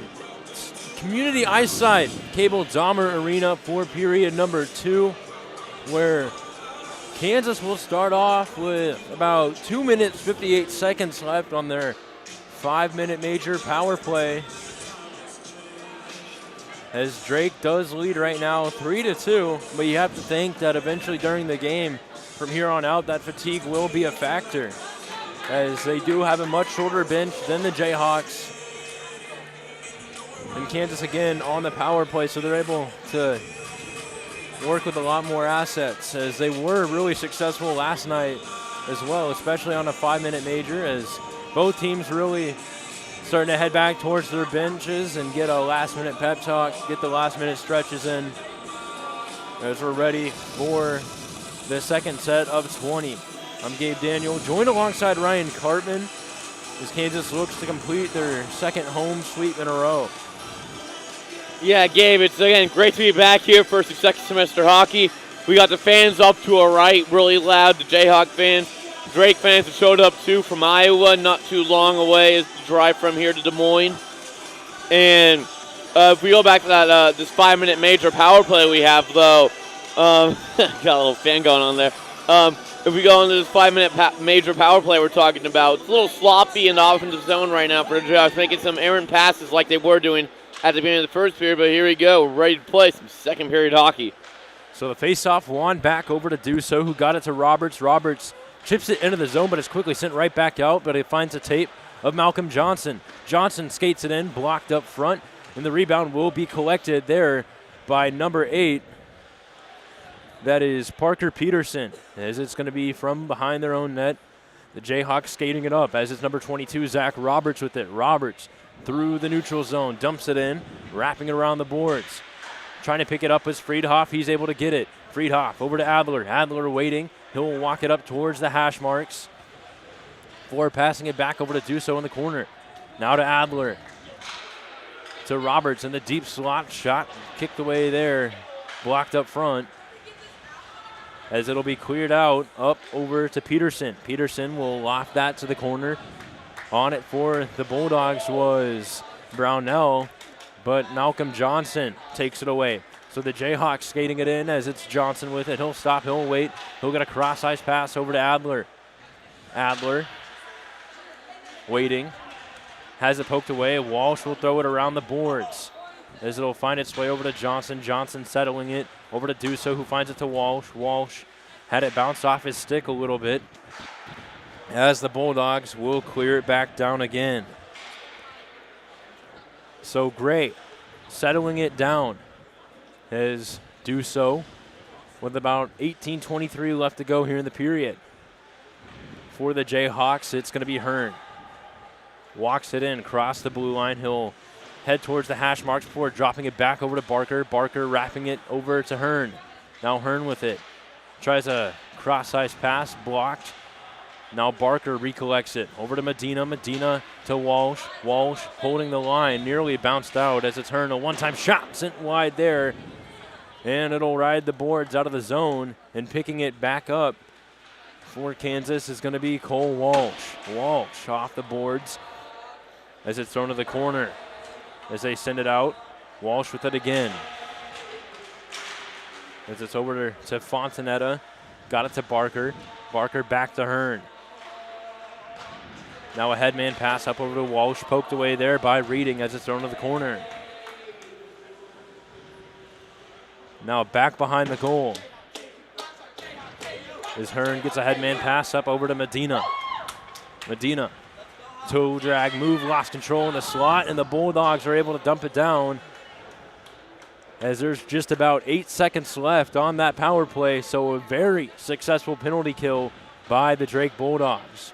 Community Eyesight Cable Dahmer Arena for period number 2, where Kansas will start off with about 2 minutes, 58 seconds left on their 5-minute major power play. As Drake does lead right now 3-2, but you have to think that eventually during the game, from here on out, that fatigue will be a factor, as they do have a much shorter bench than the Jayhawks. And Kansas again on the power play, so they're able to work with a lot more assets, as they were really successful last night as well, especially on a 5-minute major, as both teams really starting to head back towards their benches and get a last-minute pep talk, get the last-minute stretches in as we're ready for the second set of 20. I'm Gabe Daniel, joined alongside Ryan Cartman as Kansas looks to complete their second home sweep in a row. Yeah, Gabe, it's again great to be back here for some second semester hockey. We got the fans up to our right, really loud, the Jayhawk fans. Drake fans have showed up too from Iowa, not too long away is the drive from here to Des Moines. And if we go back to that this 5-minute major power play we have, though, got a little fan going on there. If we go into this 5-minute major power play we're talking about, it's a little sloppy in the offensive zone right now for the Jayhawks, making some errant passes like they were doing at the beginning of the first period, but here we go. We're ready to play some second period hockey. So the faceoff won back over to Duso, who got it to Roberts. Roberts chips it into the zone, but it's quickly sent right back out, but it finds a tape of Malcolm Johnson. Johnson skates it in, blocked up front, and the rebound will be collected there by number 8. That is Parker Peterson, as it's going to be from behind their own net. The Jayhawks skating it up, as it's number 22, Zach Roberts with it. Roberts through the neutral zone, dumps it in, wrapping it around the boards. Trying to pick it up is Friedhoff. He's able to get it. Friedhoff over to Adler. Adler waiting. He'll walk it up towards the hash marks. Before passing it back over to Duso in the corner. Now to Adler. To Roberts in the deep slot. Shot kicked away there. Blocked up front. As it'll be cleared out up over to Peterson. Peterson will loft that to the corner. On it for the Bulldogs was Brownell, but Malcolm Johnson takes it away. So the Jayhawks skating it in as it's Johnson with it. He'll stop, he'll wait. He'll get a cross-ice pass over to Adler. Adler waiting. Has it poked away. Walsh will throw it around the boards as it'll find its way over to Johnson. Johnson settling it over to Duso, who finds it to Walsh. Walsh had it bounce off his stick a little bit, as the Bulldogs will clear it back down again. So Gray settling it down as Duso with about 18:23 left to go here in the period. For the Jayhawks, it's going to be Hearn. Walks it in, across the blue line. He'll head towards the hash marks before dropping it back over to Barker. Barker wrapping it over to Hearn. Now Hearn with it. Tries a cross-ice pass, blocked. Now Barker recollects it. Over to Medina. Medina to Walsh. Walsh holding the line. Nearly bounced out as it's Hearn. A one-time shot sent wide there. And it'll ride the boards out of the zone. And picking it back up for Kansas is going to be Cole Walsh. Walsh off the boards as it's thrown to the corner. As they send it out, Walsh with it again. As it's over to Fontanetta. Got it to Barker. Barker back to Hearn. Now a headman pass up over to Walsh, poked away there by Reading as it's thrown to the corner. Now back behind the goal. As Hearn gets a headman pass up over to Medina. Medina, toe drag move, lost control in the slot, and the Bulldogs are able to dump it down as there's just about 8 seconds left on that power play, so a very successful penalty kill by the Drake Bulldogs.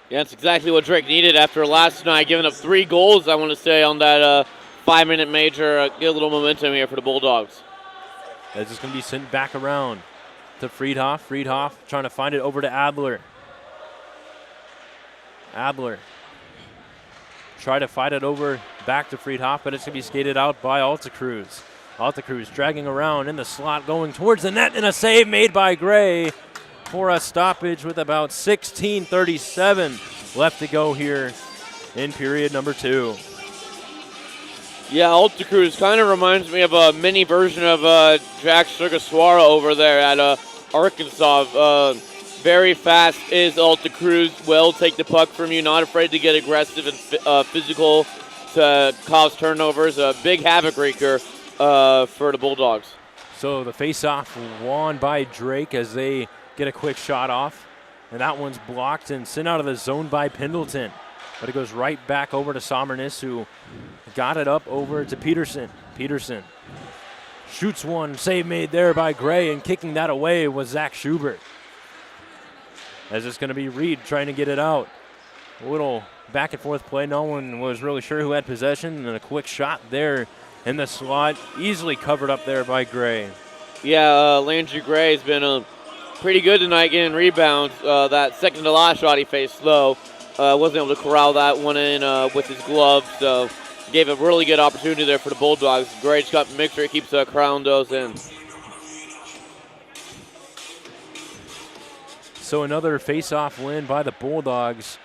Yeah, that's exactly what Drake needed after last night, giving up 3 goals, I want to say, on that 5-minute major. Get a little momentum here for the Bulldogs. As it's going to be sent back around to Friedhoff. Friedhoff trying to find it over to Adler. Adler try to fight it over back to Friedhoff, but it's going to be skated out by Altacruz. Altacruz dragging around in the slot, going towards the net, and a save made by Gray for a stoppage with about 16:37 left to go here in period number 2. Yeah, Alta Cruz kind of reminds me of a mini version of Jack Sugaswara over there at Arkansas. Very fast is Alta Cruz. Will take the puck from you, not afraid to get aggressive and physical to cause turnovers. A big havoc wreaker for the Bulldogs. So the face-off won by Drake as they get a quick shot off. And that one's blocked and sent out of the zone by Pendleton. But it goes right back over to Sommernes, who got it up over to Peterson. Peterson shoots one. Save made there by Gray, and kicking that away was Zach Schubert. As it's going to be Reed trying to get it out. A little back and forth play. No one was really sure who had possession, and a quick shot there in the slot. Easily covered up there by Gray. Yeah, Landry Gray has been pretty good tonight getting rebounds. That second to last shot he faced low. Wasn't able to corral that one in with his glove, so gave a really good opportunity there for the Bulldogs. Gray just got the mixer, keeps corralling those in. So another face-off win by the Bulldogs,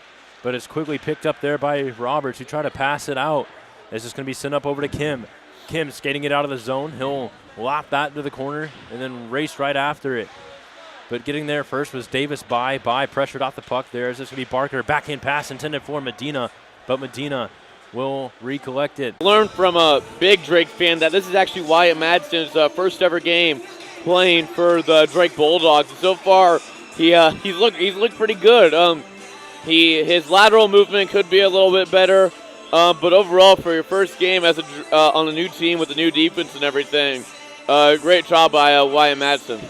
but it's quickly picked up there by Roberts, who tried to pass it out. This is going to be sent up over to Kim. Kim skating it out of the zone. He'll lop that to the corner and then race right after it. But getting there first was Davis by pressured off the puck there. As this going to be Barker. Backhand pass intended for Medina, but Medina will recollect it. Learned from a big Drake fan that this is actually Wyatt Madsen's first ever game playing for the Drake Bulldogs. And so far, he's looked pretty good. His lateral movement could be a little bit better, but overall for your first game as on a new team with a new defense and everything, great job by Wyatt Madsen.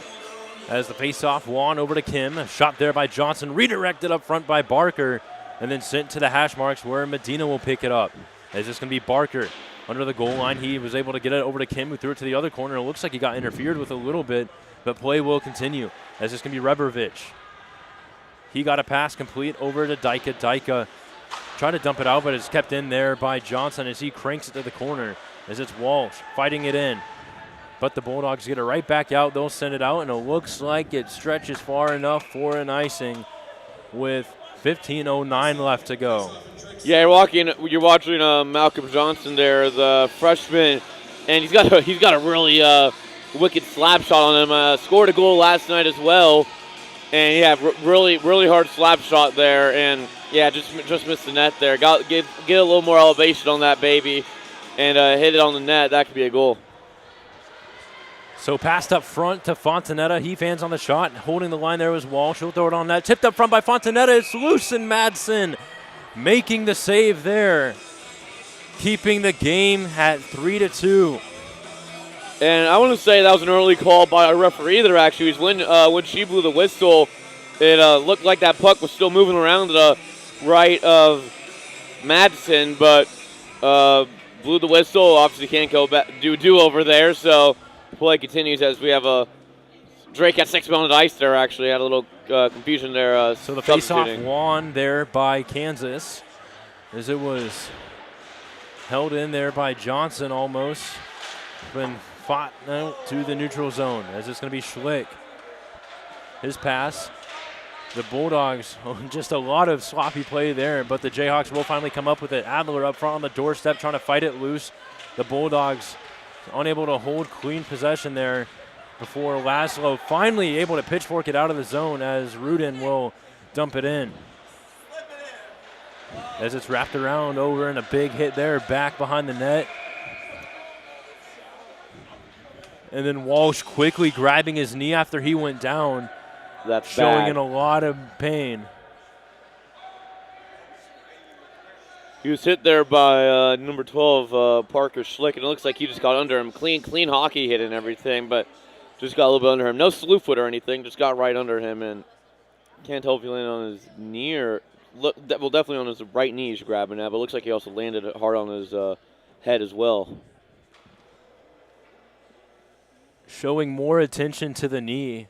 As the face-off won over to Kim. A shot there by Johnson, redirected up front by Barker, and then sent to the hash marks where Medina will pick it up. As this going to be Barker under the goal line. He was able to get it over to Kim, who threw it to the other corner. It looks like he got interfered with a little bit, but play will continue. As this going to be Rebrovich. He got a pass complete over to Dyka. Dyka tried to dump it out, but it's kept in there by Johnson as he cranks it to the corner. As it's Walsh fighting it in. But the Bulldogs get it right back out. They'll send it out, and it looks like it stretches far enough for an icing with 15:09 left to go. Yeah, you're watching Malcolm Johnson there, the freshman, and he's got a really wicked slap shot on him. Scored a goal last night as well, and yeah, really hard slap shot there, and yeah, just missed the net there. Get a little more elevation on that baby, and hit it on the net. That could be a goal. So passed up front to Fontanetta. He fans on the shot. Holding the line there was Walsh. He'll throw it on net. Tipped up front by Fontanetta. It's loose, and Madsen making the save there. Keeping the game at 3-2. And I want to say that was an early call by a referee there, actually. When she blew the whistle, it looked like that puck was still moving around to the right of Madsen, but blew the whistle. Obviously can't go back do over there, so play continues as we have Drake at 6 on ice there, actually. Had a little confusion there. So the face-off won there by Kansas as it was held in there by Johnson almost. Been fought out to the neutral zone as it's going to be Schlick. His pass. The Bulldogs, just a lot of sloppy play there, but the Jayhawks will finally come up with it. Adler up front on the doorstep trying to fight it loose. The Bulldogs unable to hold clean possession there before Laszlo finally able to pitchfork it out of the zone as Rudin will dump it in. As it's wrapped around over and a big hit there back behind the net. And then Walsh quickly grabbing his knee after he went down. That's showing bad. in a lot of pain. He was hit there by number 12, Parker Schlick, and it looks like he just got under him. Clean hockey hit and everything, but just got a little bit under him. No slew foot or anything, just got right under him, and can't tell if he landed on his knee or definitely on his right knee he's grabbing that, but it looks like he also landed hard on his head as well. Showing more attention to the knee.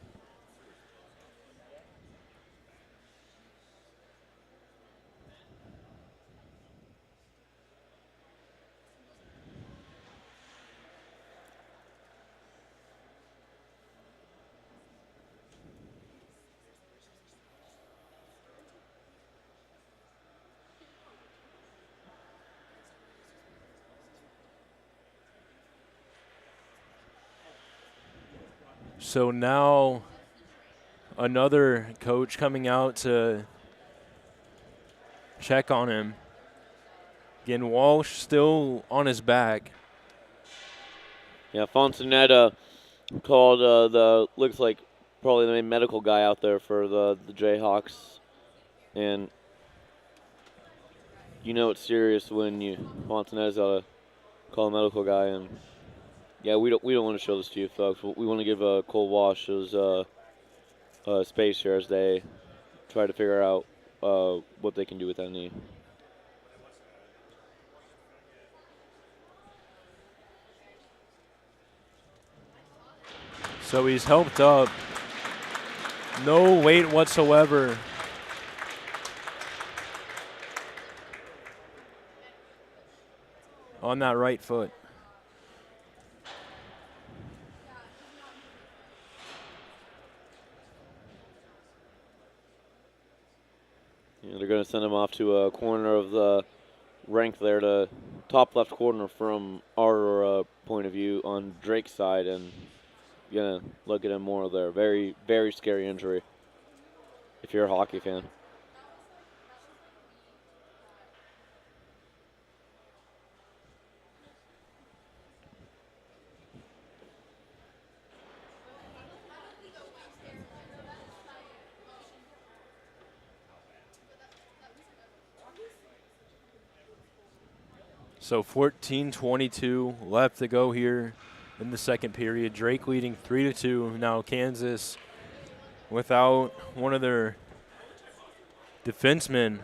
So now another coach coming out to check on him. Again, Walsh still on his back. Yeah, Fontanetta called looks like probably the main medical guy out there for the Jayhawks. And you know it's serious when Fontanetta's got to call a medical guy. And yeah, we don't want to show this to you folks. We want to give Cole Walsh his space here as they try to figure out what they can do with that knee. So he's helped up. No weight whatsoever. On that right foot. Yeah, they're going to send him off to a corner of the rank there, to top left corner from our point of view on Drake's side, and going to look at him more there. Very, very scary injury if you're a hockey fan. So 14:22 left to go here in the second period. Drake leading 3-2. Now Kansas without one of their defensemen.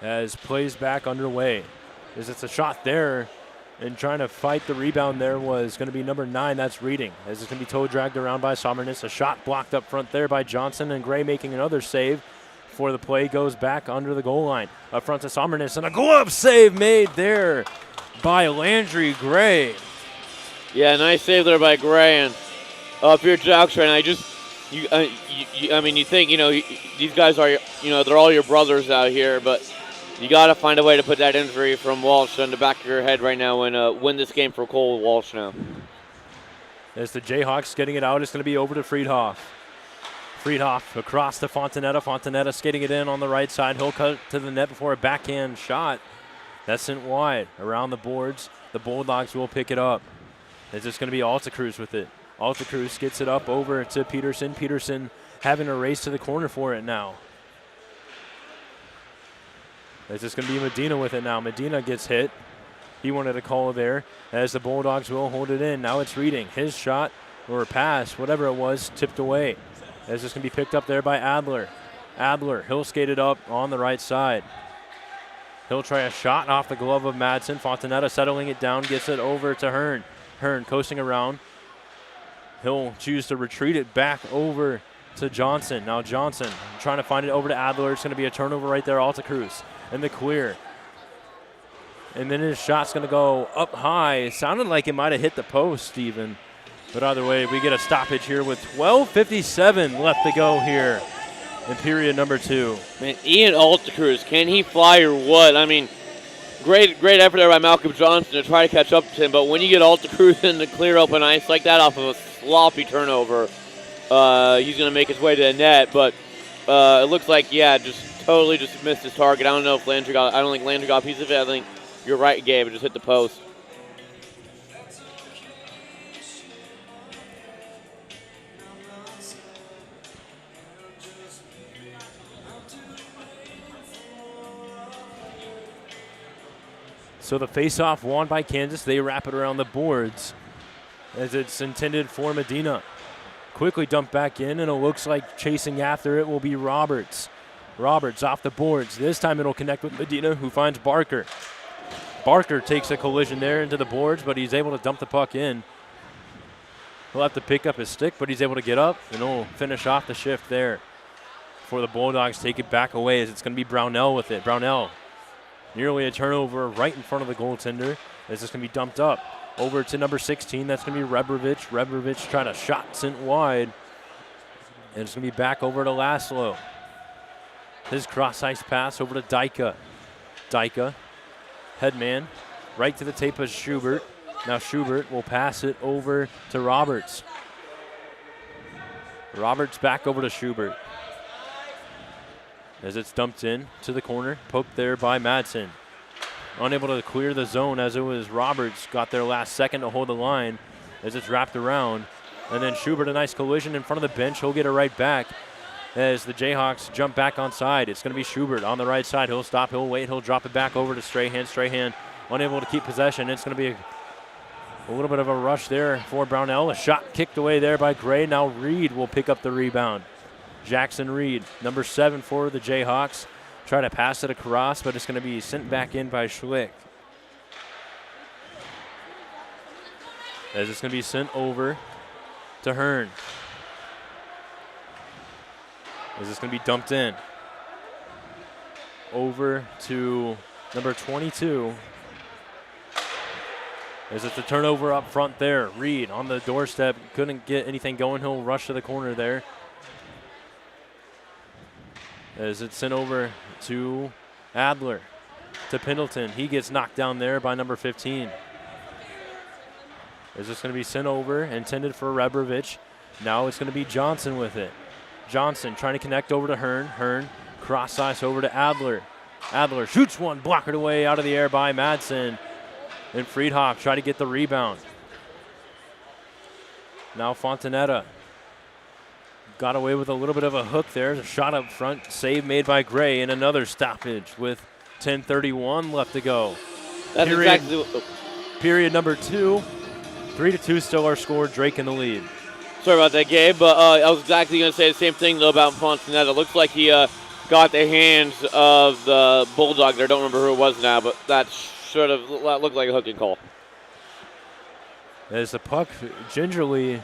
As plays back underway. As it's a shot there, and trying to fight the rebound there was going to be number 9. That's Reading. As it's going to be toe dragged around by Sommernes. A shot blocked up front there by Johnson, and Gray making another save before the play goes back under the goal line. Up front to Sommernes, and a glove save made there by Landry Gray. Yeah, nice save there by Gray. And if you're Jacks right now, you think, these guys are, they're all your brothers out here, but you got to find a way to put that injury from Walsh on the back of your head right now and win this game for Cole Walsh now. As the Jayhawks getting it out, it's going to be over to Friedhoff. Friedhoff across to Fontanetta. Fontanetta skating it in on the right side. He'll cut to the net before a backhand shot. That's sent wide around the boards. The Bulldogs will pick it up. It's just going to be Altacruz with it. Altacruz gets it up over to Peterson. Peterson having a race to the corner for it now. It's just going to be Medina with it now. Medina gets hit. He wanted a call there as the Bulldogs will hold it in. Now it's Reading. His shot or pass, whatever it was, tipped away. It's just going to be picked up there by Adler. Adler, he'll skate it up on the right side. He'll try a shot off the glove of Madsen. Fontanetta settling it down, gets it over to Hearn. Hearn coasting around. He'll choose to retreat it back over to Johnson. Now Johnson trying to find it over to Adler. It's going to be a turnover right there. Altacruz in the clear. And then his shot's going to go up high. It sounded like it might have hit the post even. But either way, we get a stoppage here with 12:57 left to go here in period number 2. Man, Ian Altacruz, can he fly or what? I mean, great effort there by Malcolm Johnson to try to catch up to him. But when you get Altacruz in the clear open ice like that off of a sloppy turnover, he's going to make his way to the net. But it looks like, totally just missed his target. I don't know if Landry got. I don't think Landry got a piece of it. I think you're right, Gabe. It just hit the post. So the face-off won by Kansas. They wrap it around the boards as it's intended for Medina. Quickly dumped back in, and it looks like chasing after it will be Roberts. Roberts off the boards. This time it'll connect with Medina, who finds Barker. Barker takes a collision there into the boards, but he's able to dump the puck in. He'll have to pick up his stick, but he's able to get up, and he'll finish off the shift there before the Bulldogs take it back away as it's going to be Brownell with it. Brownell, nearly a turnover right in front of the goaltender as it's going to be dumped up. Over to number 16, that's going to be Rebrovich. Rebrovich trying a shot sent wide. And it's going to be back over to Laszlo. His cross-ice pass over to Dyka. Dyka, headman, right to the tape of Schubert. Now Schubert will pass it over to Roberts. Roberts back over to Schubert. As it's dumped in to the corner, poked there by Madsen. Unable to clear the zone as it was Roberts got there last second to hold the line as it's wrapped around. And then Schubert, a nice collision in front of the bench. He'll get it right back as the Jayhawks jump back on side. It's going to be Schubert on the right side. He'll stop, he'll wait, he'll drop it back over to Strahan. Strahan unable to keep possession. It's going to be a little bit of a rush there for Brownell. A shot kicked away there by Gray. Now Reed will pick up the rebound. Jackson Reed, number 7 for the Jayhawks. Try to pass it across, but it's going to be sent back in by Schlick. As it's going to be sent over to Hearn. As it's going to be dumped in. Over to number 22. As it's a turnover up front there. Reed on the doorstep. Couldn't get anything going. He'll rush to the corner there. As it's sent over to Adler. To Pendleton. He gets knocked down there by number 15. Is this going to be sent over, intended for Rebrovich. Now it's going to be Johnson with it. Johnson trying to connect over to Hearn. Hearn cross ice over to Adler. Adler shoots one, blockered away out of the air by Madsen. And Friedhoff try to get the rebound. Now Fontanetta got away with a little bit of a hook there. A shot up front, save made by Gray, and another stoppage with 10:31 left to go. That's exactly period number 2. 3-2 still our score. Drake in the lead. Sorry about that, Gabe, but I was exactly going to say the same thing, though, about Fontanetta. Looks like he got the hands of the Bulldog there. Don't remember who it was now, but that should have looked like a hooking call. As the puck gingerly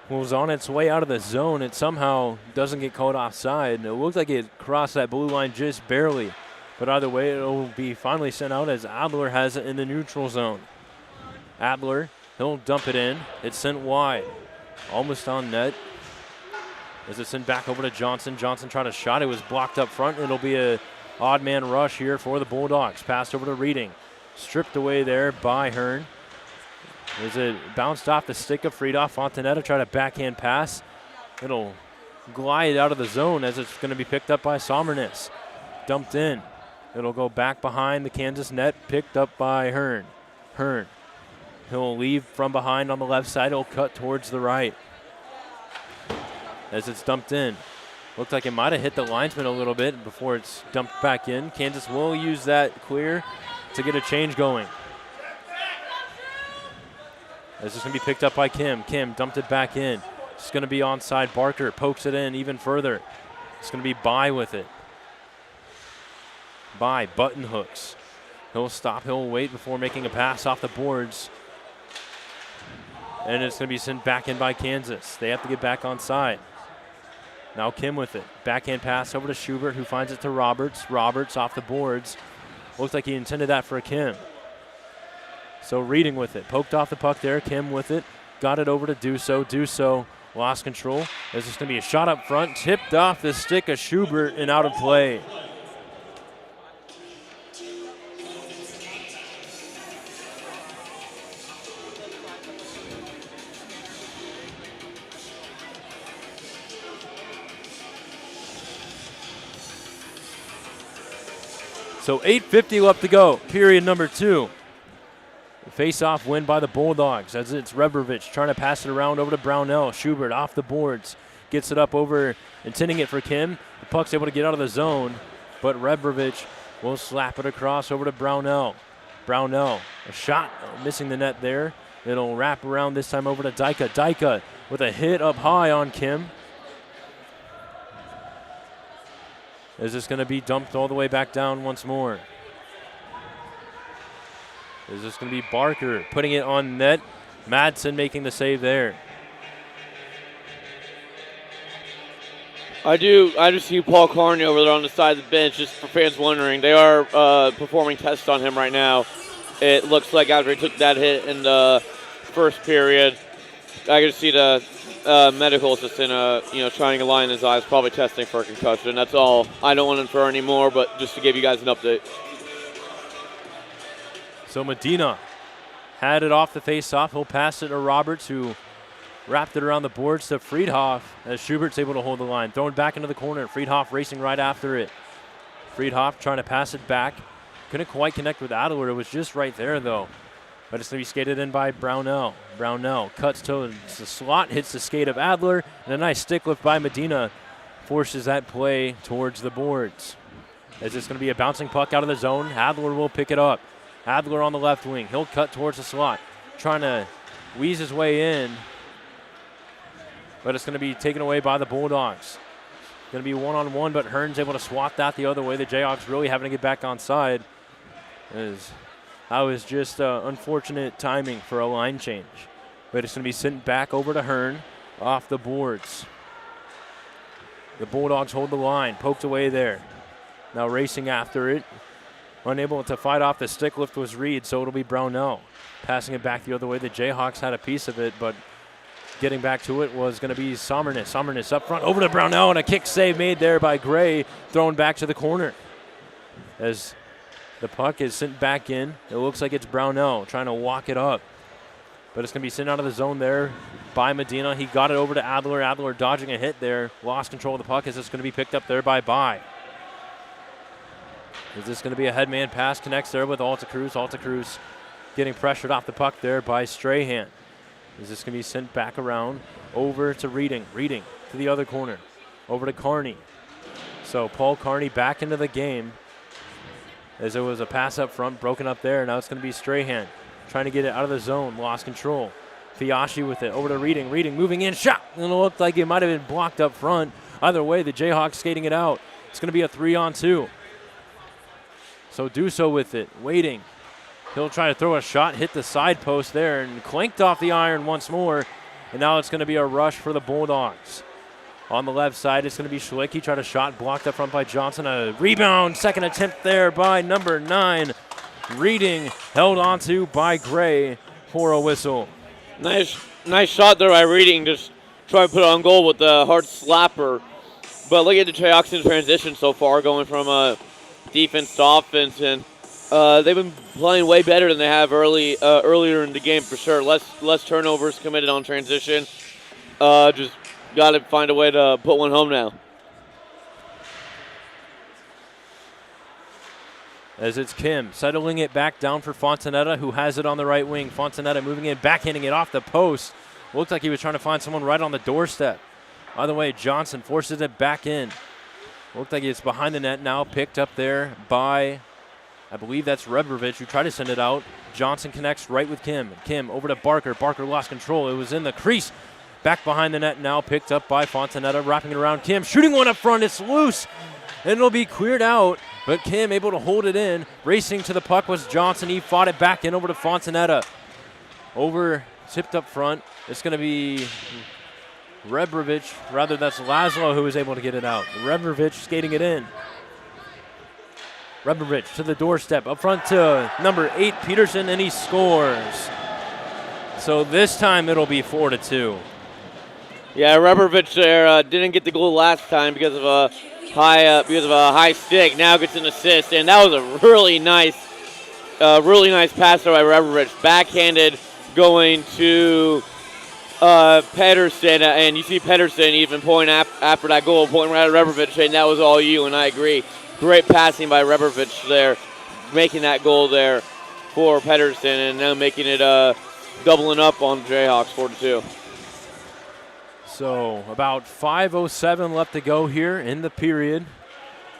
was on its way out of the zone, it somehow doesn't get called offside. And it looks like it crossed that blue line just barely. But either way, it will be finally sent out as Adler has it in the neutral zone. Adler, he'll dump it in. It's sent wide. Almost on net. As it's sent back over to Johnson. Johnson tried a shot. It was blocked up front. It'll be a odd man rush here for the Bulldogs. Passed over to Reading. Stripped away there by Hearn. As it bounced off the stick of Friedhoff. Fontanetta tried a backhand pass. It'll glide out of the zone as it's going to be picked up by Sommernes. Dumped in. It'll go back behind the Kansas net. Picked up by Hearn. Hearn. He'll leave from behind on the left side. He'll cut towards the right. As it's dumped in. Looked like it might have hit the linesman a little bit before it's dumped back in. Kansas will use that clear to get a change going. This is going to be picked up by Kim. Kim dumped it back in. It's going to be onside. Barker pokes it in even further. It's going to be By with it. By button hooks. He'll stop. He'll wait before making a pass off the boards. And it's going to be sent back in by Kansas. They have to get back on side. Now Kim with it. Backhand pass over to Schubert, who finds it to Roberts. Roberts off the boards. Looks like he intended that for a Kim. So Reading with it. Poked off the puck there. Kim with it. Got it over to Duso. Duso lost control. There's just going to be a shot up front. Tipped off the stick of Schubert and out of play. So 8:50 left to go, period number 2. Face-off win by the Bulldogs as it's Rebrovich trying to pass it around over to Brownell. Schubert off the boards, gets it up over, intending it for Kim. The puck's able to get out of the zone, but Rebrovich will slap it across over to Brownell. Brownell, a shot, missing the net there. It'll wrap around this time over to Dyka. Dyka with a hit up high on Kim. Is this going to be dumped all the way back down once more? Is this going to be Barker putting it on net? Madsen making the save there. I just see Paul Carney over there on the side of the bench, just for fans wondering. They are performing tests on him right now. It looks like after he took that hit in the first period, I can see the medical assistant, shining a line in his eyes, probably testing for a concussion. That's all. I don't want to infer anymore, but just to give you guys an update. So Medina had it off the face-off. He'll pass it to Roberts, who wrapped it around the boards to Friedhoff, as Schubert's able to hold the line. Thrown back into the corner. Friedhoff racing right after it. Friedhoff trying to pass it back. Couldn't quite connect with Adler. It was just right there, though. But it's going to be skated in by Brownell. Brownell cuts to the slot, hits the skate of Adler, and a nice stick lift by Medina forces that play towards the boards. As it's going to be a bouncing puck out of the zone, Adler will pick it up. Adler on the left wing. He'll cut towards the slot, trying to wheeze his way in, but it's going to be taken away by the Bulldogs. Going to be one-on-one, but Hearn's able to swat that the other way. The Jayhawks really having to get back on side. That was just unfortunate timing for a line change. But it's going to be sent back over to Hearn off the boards. The Bulldogs hold the line, poked away there. Now racing after it. Unable to fight off the stick lift was Reed, so it'll be Brownell. Passing it back the other way. The Jayhawks had a piece of it, but getting back to it was going to be Sommernes. Sommernes up front over to Brownell, and a kick save made there by Gray, thrown back to the corner. As the puck is sent back in, it looks like it's Brownell trying to walk it up. But it's going to be sent out of the zone there by Medina. He got it over to Adler. Adler dodging a hit there. Lost control of the puck as it's going to be picked up there by Bai. Is this going to be a headman pass? Connects there with Alta Cruz. Alta Cruz getting pressured off the puck there by Strahan. Is this going to be sent back around over to Reading? Reading to the other corner. Over to Carney. So Paul Carney back into the game as there was a pass up front, broken up there. Now it's going to be Strahan trying to get it out of the zone. Lost control. Fiashi with it over to Reading. Reading moving in. Shot. And it looked like it might have been blocked up front. Either way, the Jayhawks skating it out. It's going to be a 3-on-2. So Duso with it, waiting. He'll try to throw a shot, hit the side post there, and clanked off the iron once more. And now it's going to be a rush for the Bulldogs. On the left side, it's going to be Schlick. He tried a shot, blocked up front by Johnson. A rebound, second attempt there by number 9. Reading, held onto by Gray for a whistle. Nice shot there by Reading. Just trying to put it on goal with the hard slapper. But look at the Jayhawks in transition so far, going from defense to offense, and they've been playing way better than they have earlier in the game for sure. Less turnovers committed on transition. Just got to find a way to put one home now. As it's Kim settling it back down for Fontanetta, who has it on the right wing. Fontanetta moving in, backhanding it off the post. Looked like he was trying to find someone right on the doorstep. Either way, Johnson forces it back in. Looked like it's behind the net now, picked up there by, I believe that's Rebrovich, who tried to send it out. Johnson connects right with Kim. Kim over to Barker. Barker lost control. It was in the crease. Back behind the net now, picked up by Fontanetta, wrapping it around Kim. Shooting one up front. It's loose, and it'll be cleared out, but Kim able to hold it in. Racing to the puck was Johnson. He fought it back in over to Fontanetta. Over, tipped up front. It's going to be Rebrovich, rather that's Laszlo who was able to get it out. Rebrovich skating it in. Rebrovich to the doorstep, up front to number 8, Peterson, and he scores. So this time it'll be 4-2. Yeah, Rebrovich there didn't get the goal last time because of a high stick. Now gets an assist, and that was a really nice pass by Rebrovich, backhanded going to Pedersen, and you see Pedersen even pointing after that goal, pointing right at Rebrovich, saying that was all you, and I agree. Great passing by Rebrovich there, making that goal there for Pedersen, and now making it doubling up on the Jayhawks, 4-2. So about 5:07 left to go here in the period.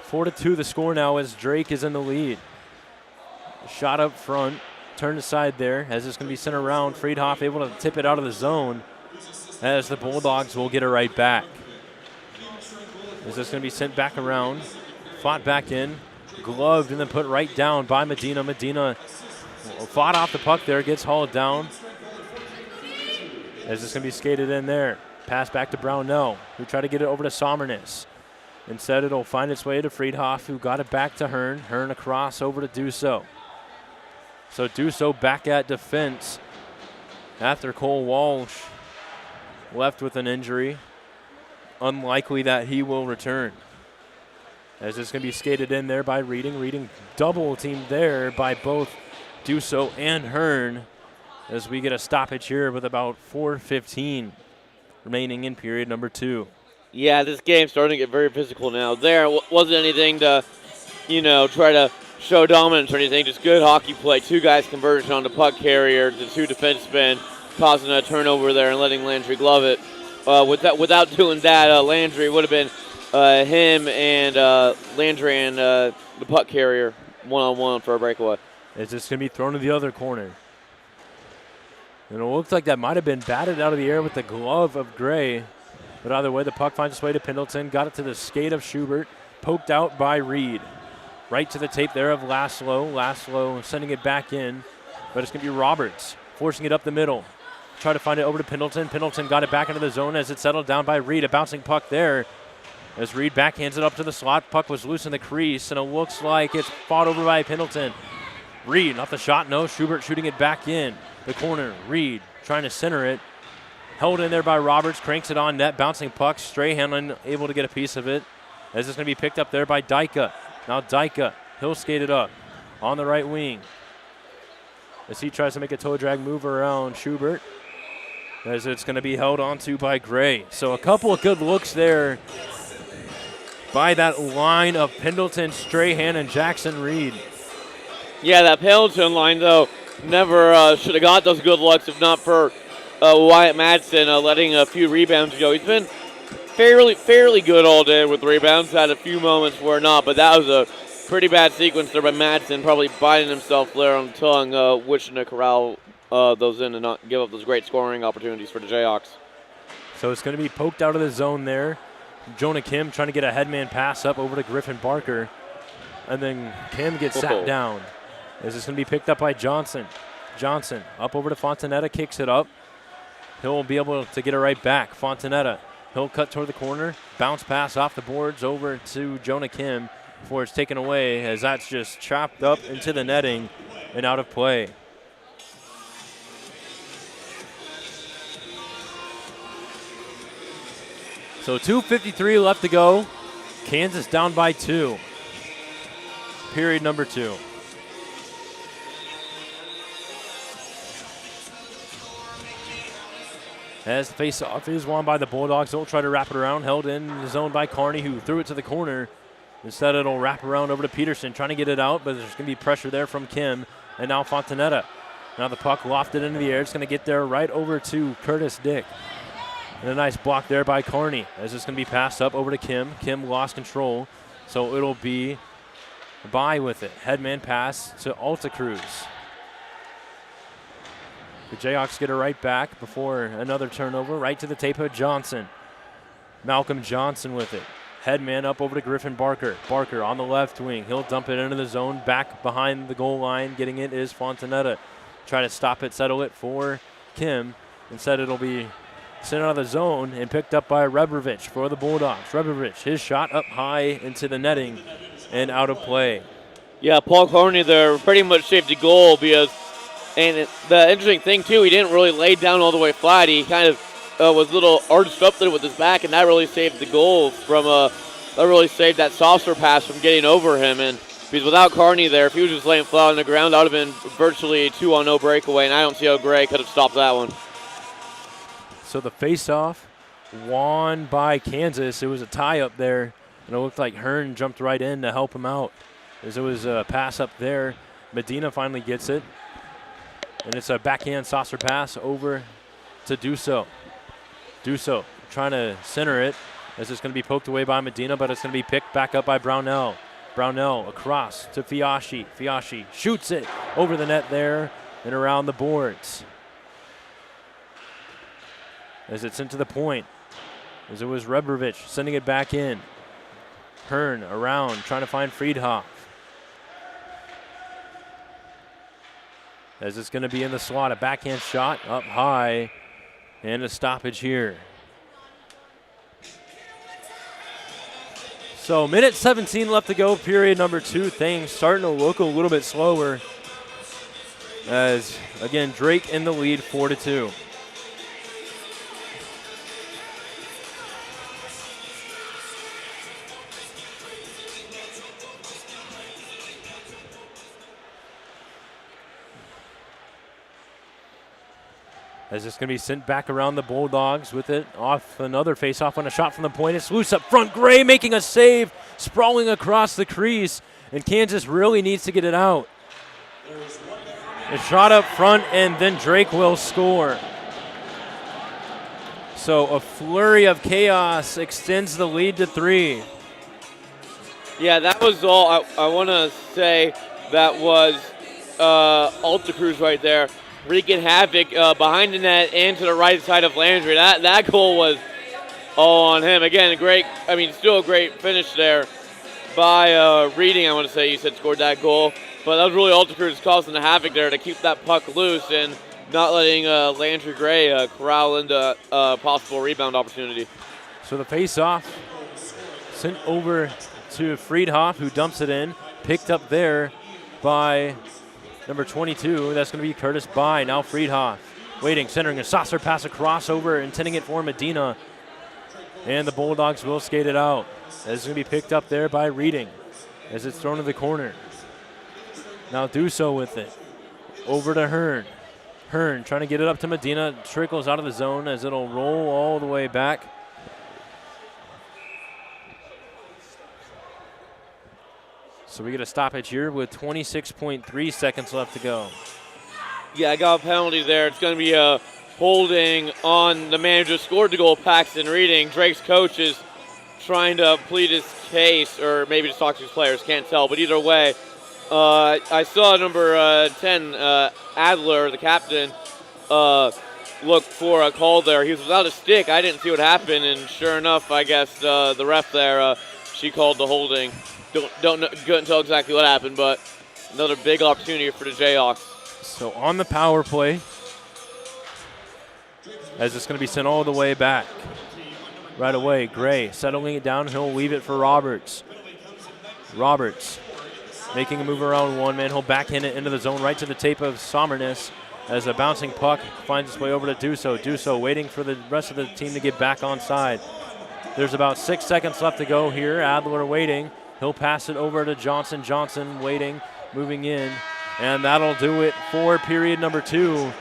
4-2 the score now as Drake is in the lead. Shot up front, turned aside there as it's going to be sent around. Friedhoff able to tip it out of the zone as the Bulldogs will get it right back. Is this going to be sent back around? Fought back in, gloved, and then put right down by Medina. Medina fought off the puck there, gets hauled down. As it's going to be skated in there. Pass back to Brownell, who tried to get it over to Sommernes. Instead, it'll find its way to Friedhoff, who got it back to Hearn. Hearn across over to Duso. So Duso back at defense after Cole Walsh left with an injury. Unlikely that he will return. As it's going to be skated in there by Reading. Reading double teamed there by both Duso and Hearn as we get a stoppage here with about 4:15 remaining in period number 2. Yeah, this game's starting to get very physical now. There wasn't anything to, try to show dominance or anything. Just good hockey play. 2 guys converged on the puck carrier. The 2 defensemen causing a turnover there and letting Landry glove it. Without doing that, Landry would have been him and Landry and the puck carrier one-on-one for a breakaway. It's just going to be thrown to the other corner. And it looks like that might have been batted out of the air with the glove of Gray. But either way, the puck finds its way to Pendleton. Got it to the skate of Schubert. Poked out by Reed. Right to the tape there of Laszlo. Laszlo sending it back in. But it's going to be Roberts forcing it up the middle. Try to find it over to Pendleton. Pendleton got it back into the zone as it settled down by Reed. A bouncing puck there. As Reed backhands it up to the slot. Puck was loose in the crease, and it looks like it's fought over by Pendleton. Reed, not the shot, no. Schubert shooting it back in the corner. Reed trying to center it. Held in there by Roberts, cranks it on net. Bouncing puck. Strahan unable to get a piece of it. As it's going to be picked up there by Dyka. Now Dyka, he'll skate it up on the right wing. As he tries to make a toe drag move around Schubert. As it's going to be held onto by Gray. So a couple of good looks there by that line of Pendleton, Strahan, and Jackson Reed. Yeah, that Pendleton line, though, never should have got those good looks if not for Wyatt Madsen letting a few rebounds go. He's been fairly good all day with rebounds. Had a few moments where not, but that was a pretty bad sequence there by Madsen, probably biting himself there on the tongue, wishing to corral those in and not give up those great scoring opportunities for the Jayhawks. So it's going to be poked out of the zone there. Jonah Kim trying to get a headman pass up over to Griffin Barker. And then Kim gets sat down. As it's going to be picked up by Johnson. Johnson up over to Fontanetta, kicks it up. He'll be able to get it right back. Fontanetta, he'll cut toward the corner. Bounce pass off the boards over to Jonah Kim before it's taken away as that's just chopped up into the netting and out of play. So 2:53 left to go. Kansas down by 2. Period number 2. As the face-off is won by the Bulldogs, they'll try to wrap it around. Held in the zone by Carney, who threw it to the corner. Instead, it'll wrap around over to Peterson, trying to get it out, but there's going to be pressure there from Kim. And now Fontanetta. Now the puck lofted into the air. It's going to get there right over to Curtis Dick. And a nice block there by Carney as it's going to be passed up over to Kim. Kim lost control, so it'll be by with it. Headman pass to Alta Cruz. The Jayhawks get it right back before another turnover. Right to the tape of Johnson. Malcolm Johnson with it. Headman up over to Griffin Barker. Barker on the left wing. He'll dump it into the zone. Back behind the goal line. Getting it is Fontanetta. Try to stop it, settle it for Kim. Instead, it'll be sent out of the zone and picked up by Rebrovich for the Bulldogs. Rebrovich, his shot up high into the netting and out of play. Yeah, Paul Carney there pretty much saved the goal because, and the interesting thing too, he didn't really lay down all the way flat. He kind of was a little arched up there with his back, and that really saved the goal from that really saved that saucer pass from getting over him. And because without Carney there, if he was just laying flat on the ground, that would have been virtually a 2-on-0 breakaway, and I don't see how Gray could have stopped that one. So the face-off won by Kansas. It was a tie up there, and it looked like Hearn jumped right in to help him out. As it was a pass up there, Medina finally gets it, and it's a backhand saucer pass over to Duso. Duso trying to center it as it's going to be poked away by Medina, but it's going to be picked back up by Brownell. Brownell across to Fiashi. Fiashi shoots it over the net there and around the boards. As it's into the point, as it was Rebrovich sending it back in. Hearn around, trying to find Friedhoff. As it's going to be in the slot, a backhand shot up high, and a stoppage here. So minute 17 left to go, period number 2. Things starting to look a little bit slower. As, again, Drake in the lead, 4-2. As it's going to be sent back around the Bulldogs with it off another face-off on a shot from the point. It's loose up front. Gray making a save, sprawling across the crease, and Kansas really needs to get it out. A shot up front, and then Drake will score. So a flurry of chaos extends the lead to 3. Yeah, that was all. I want to say that was Alta Cruz right there, wreaking havoc behind the net and to the right side of Landry. That goal was all on him. Again, still a great finish there by Reading, I want to say you said scored that goal. But that was really Alta Cruz causing the havoc there to keep that puck loose and not letting Landry Gray corral into a possible rebound opportunity. So the face-off sent over to Friedhoff, who dumps it in, picked up there by number 22. That's going to be Curtis By. Now Friedhoff waiting, centering a saucer pass, a crossover, intending it for Medina. And the Bulldogs will skate it out. It's going to be picked up there by Reading as it's thrown to the corner. Now Duso with it. Over to Hearn. Hearn trying to get it up to Medina. Trickles out of the zone as it'll roll all the way back. So we get a stoppage here with 26.3 seconds left to go. Yeah, I got a penalty there. It's going to be a holding on the man who just scored the goal, Paxton Reading. Drake's coach is trying to plead his case, or maybe just talk to his players, can't tell. But either way, I saw number 10, Adler, the captain, look for a call there. He was without a stick. I didn't see what happened, and sure enough, I guess the ref there, she called the holding. Couldn't tell exactly what happened, but another big opportunity for the Jayhawks. So on the power play, as it's going to be sent all the way back. Right away, Gray settling it down. He'll leave it for Roberts. Roberts making a move around one man. He'll backhand it into the zone right to the tape of Sommerness as a bouncing puck finds its way over to Duso. Duso waiting for the rest of the team to get back on side. There's about 6 seconds left to go here. Adler waiting. He'll pass it over to Johnson. Johnson waiting, moving in. And that'll do it for period number 2.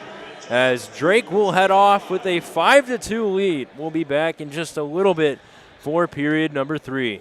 As Drake will head off with a 5-2 lead. We'll be back in just a little bit for period number 3.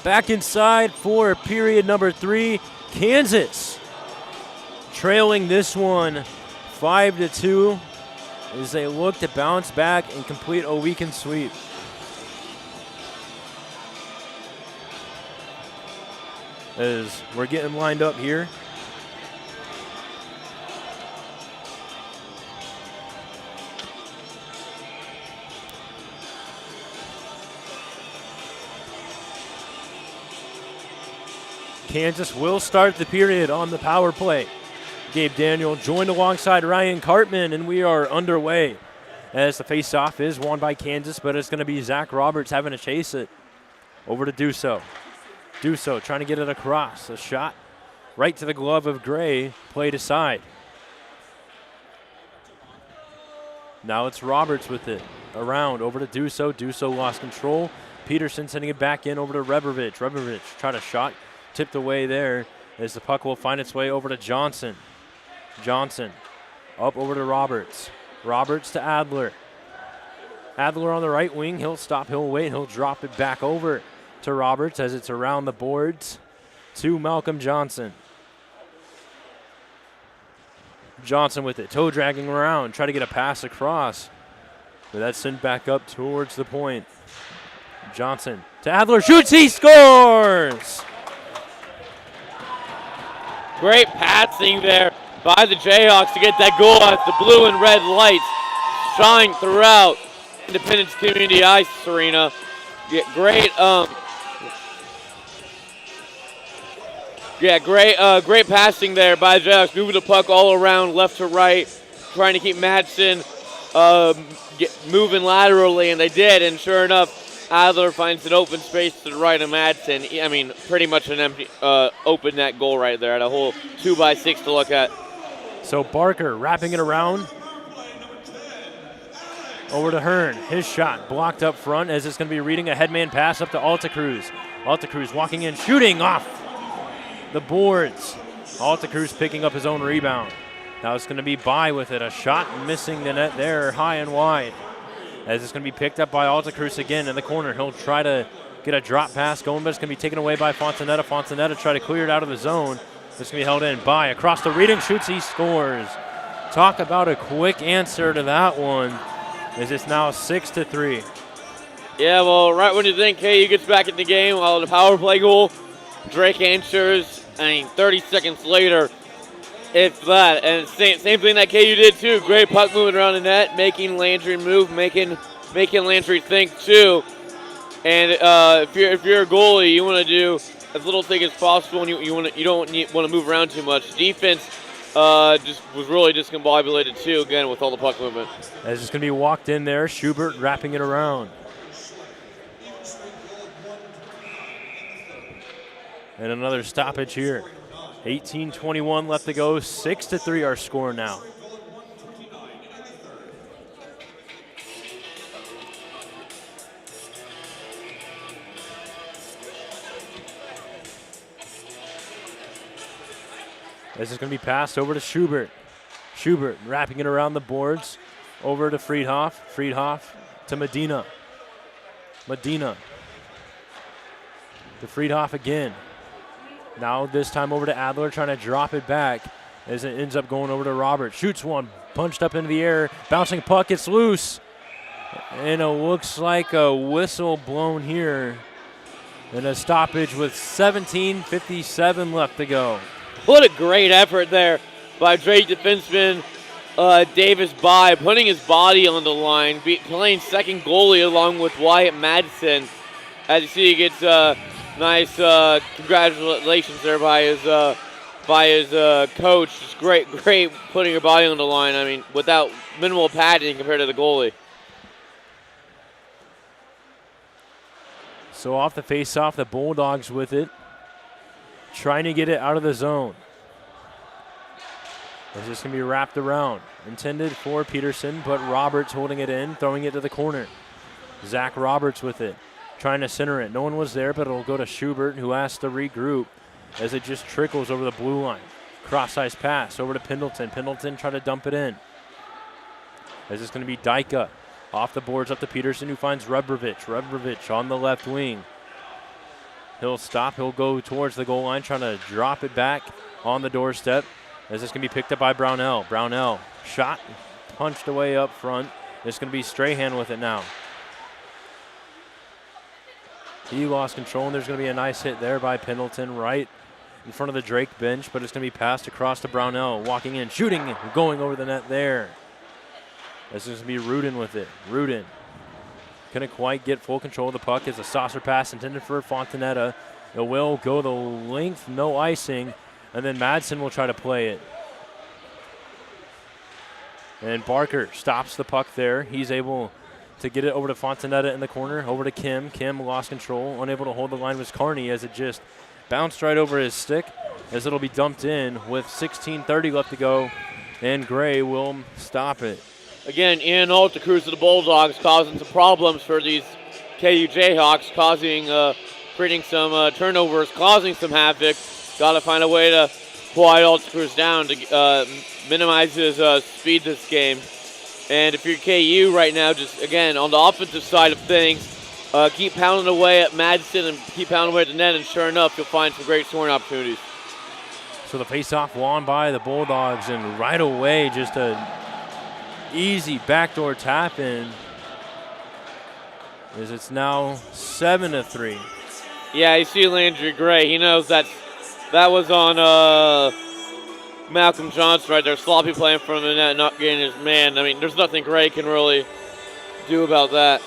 back inside for period number 3. Kansas trailing this one 5-2 as they look to bounce back and complete a weekend sweep. As we're getting lined up here. Kansas will start the period on the power play. Gabe Daniel joined alongside Ryan Cartman, and we are underway as the face-off is won by Kansas, but it's going to be Zach Roberts having to chase it. Over to Duso. Duso trying to get it across. A shot right to the glove of Gray, played aside. Now it's Roberts with it. Around, over to Duso. Duso lost control. Peterson sending it back in over to Rebrovich. Rebrovich tried a shot. Tipped away there as the puck will find its way over to Johnson. Johnson up over to Roberts. Roberts to Adler. Adler on the right wing. He'll stop, he'll wait, he'll drop it back over to Roberts as it's around the boards to Malcolm Johnson. Johnson with it, toe dragging around, try to get a pass across. But that's sent back up towards the point. Johnson to Adler, shoots, he scores! Great passing there by the Jayhawks to get that goal as the blue and red lights shine throughout Independence Community Ice Arena. Great passing there by the Jayhawks, moving the puck all around left to right, trying to keep Madsen moving laterally, and they did, and sure enough, Adler finds an open space to the right of Madsen. I mean, pretty much an empty, open net goal right there. At a whole 2x6 to look at. So Barker wrapping it around. Over to Hearn. His shot blocked up front as it's going to be reading a headman pass up to Alta Cruz. Alta Cruz walking in, shooting off the boards. Alta Cruz picking up his own rebound. Now it's going to be By with it. A shot missing the net there, high and wide. As it's going to be picked up by Alta Cruz again in the corner. He'll try to get a drop pass going, but it's going to be taken away by Fontanetta. Fontanetta try to clear it out of the zone. It's going to be held in. By across the reading, shoots, he scores. Talk about a quick answer to that one. As it's now 6-3. Yeah, well, right when you think KU gets back in the game, the power play goal, Drake answers. 30 seconds later, it's that. And same thing that KU did too. Great puck moving around the net, making Landry move, making Landry think too. And if you're a goalie, you want to do as little thing as possible, and you don't want to move around too much. Defense just was really discombobulated too, again, with all the puck movement. As it's going to be walked in there, Schubert wrapping it around. And another stoppage here. 18:21 left to go. 6-3 our score now. This is going to be passed over to Schubert. Schubert wrapping it around the boards. Over to Friedhoff. Friedhoff to Medina. Medina to Friedhoff again. Now this time over to Adler, trying to drop it back as it ends up going over to Roberts. Shoots one, punched up into the air, bouncing puck, it's loose. And it looks like a whistle blown here. And a stoppage with 17:57 left to go. What a great effort there by Drake defenseman Davis By, putting his body on the line, playing second goalie along with Wyatt Madsen. As you see, he gets nice congratulations there by his coach. Just great putting your body on the line. I mean, without minimal padding compared to the goalie. So off the face-off, the Bulldogs with it, trying to get it out of the zone. It's just going to be wrapped around. Intended for Peterson, but Roberts holding it in, throwing it to the corner. Zach Roberts with it, trying to center it. No one was there, but it'll go to Schubert, who has to regroup as it just trickles over the blue line. Cross-ice pass over to Pendleton. Pendleton trying to dump it in. As it's going to be Dyka. Off the boards up to Peterson, who finds Rebrovich. Rebrovich on the left wing. He'll stop. He'll go towards the goal line, trying to drop it back on the doorstep. As this can be picked up by Brownell. Brownell shot, punched away up front. It's going to be Strahan with it now. He lost control, and there's going to be a nice hit there by Pendleton right in front of the Drake bench, but it's going to be passed across to Brownell, walking in, shooting, going over the net there. This is going to be Rudin with it. Rudin couldn't quite get full control of the puck. It's a saucer pass intended for Fontanetta. It will go the length, no icing, and then Madsen will try to play it. And Barker stops the puck there. He's able to get it over to Fontanetta in the corner, over to Kim. Kim lost control, unable to hold the line was Carney as it just bounced right over his stick as it'll be dumped in with 16:30 left to go, and Gray will stop it. Again, Ian Holt, the of the Bulldogs, causing some problems for these KU Jayhawks, creating some turnovers, causing some havoc. Got to find a way to quiet Alta Cruz down to minimize his speed this game. And if you're KU right now, just, again, on the offensive side of things, keep pounding away at Madsen and keep pounding away at the net, and sure enough, you'll find some great scoring opportunities. So the face-off won by the Bulldogs, and right away, just a easy backdoor tap in, as it's now 7-3. Yeah, you see Landry Gray. He knows that was on Malcolm Johnson right there, sloppy play in front of the net, not getting his man. I mean, there's nothing Gray can really do about that.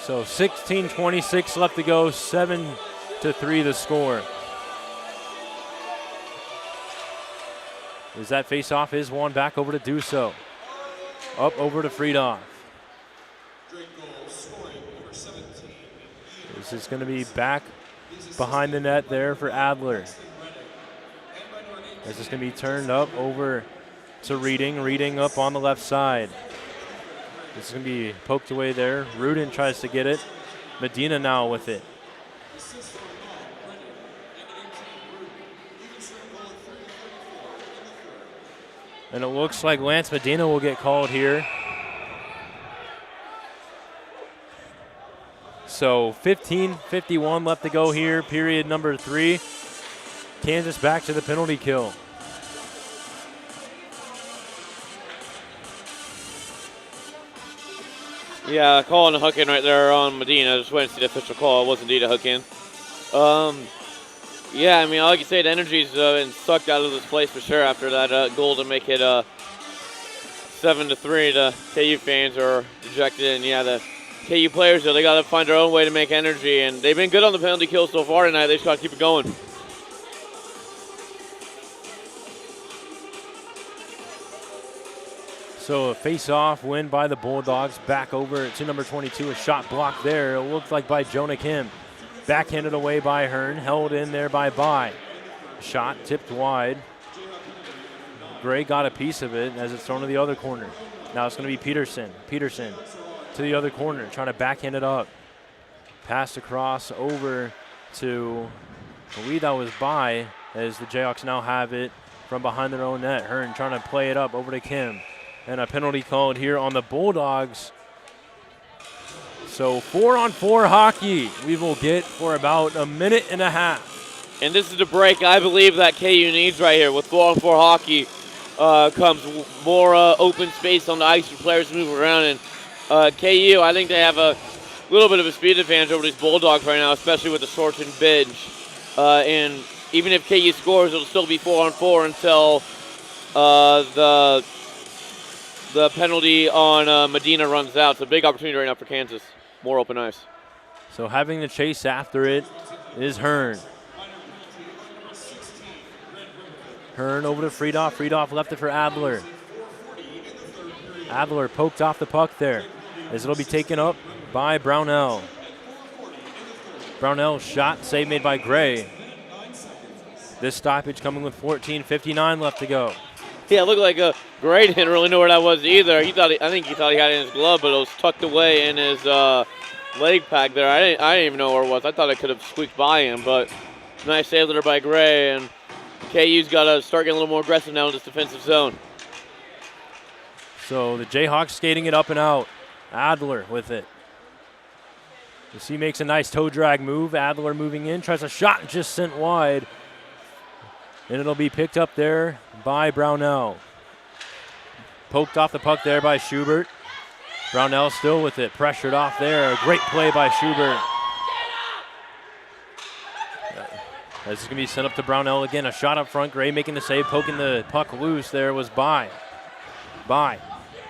So 16:26 left to go, 7-3 the score. As that face-off is won back over to Duso. Up over to Friedhoff. This is going to be back behind the net there for Adler. This is going to be turned up over to Reading. Reading up on the left side. This is going to be poked away there. Rudin tries to get it. Medina now with it. And it looks like Lance Medina will get called here. So 15:51 left to go here, period number 3. Kansas back to the penalty kill. Yeah, calling a hook in right there on Medina. Just waiting to see the official call. It was indeed a hook in. Yeah, I mean, like you say, the energy's been sucked out of this place for sure after that goal to make it 7-3. The KU fans are dejected, and yeah, the KU players, they got to find their own way to make energy, and they've been good on the penalty kill so far tonight. They just got to keep it going. So a face-off win by the Bulldogs. Back over to number 22. A shot blocked there. It looked like by Jonah Kim. Backhanded away by Hearn. Held in there by Bai. Shot tipped wide. Gray got a piece of it as it's thrown to the other corner. Now it's going to be Peterson. Peterson to the other corner, trying to backhand it up. Passed across over to, I believe that was Bai, as the Jayhawks now have it from behind their own net. Hearn trying to play it up over to Kim. And a penalty called here on the Bulldogs. So 4-on-4 hockey we will get for about a minute and a half. And this is the break I believe that KU needs right here. With 4-on-4 hockey comes more open space on the ice for players to move around. And KU, I think they have a little bit of a speed advantage over these Bulldogs right now, especially with the Sorton bench. And even if KU scores, it'll still be 4-on-4 until the penalty on Medina runs out. It's a big opportunity right now for Kansas. More open ice. So having the chase after it is Hearn. Hearn over to Friedhoff. Friedhoff left it for Adler. Adler poked off the puck there as it'll be taken up by Brownell. Brownell shot, save made by Gray. This stoppage coming with 14:59 left to go. Yeah, it looked like Gray didn't really know where that was either. I think he thought he had it in his glove, but it was tucked away in his leg pack there. I didn't even know where it was. I thought it could have squeaked by him, but nice save there by Gray. And KU's got to start getting a little more aggressive now in this defensive zone. So the Jayhawks skating it up and out. Adler with it. He makes a nice toe drag move. Adler moving in, tries a shot, just sent wide. And it'll be picked up there by Brownell. Poked off the puck there by Schubert. Brownell still with it, pressured off there. A great play by Schubert. This is going to be sent up to Brownell again. A shot up front. Gray making the save, poking the puck loose. There was By.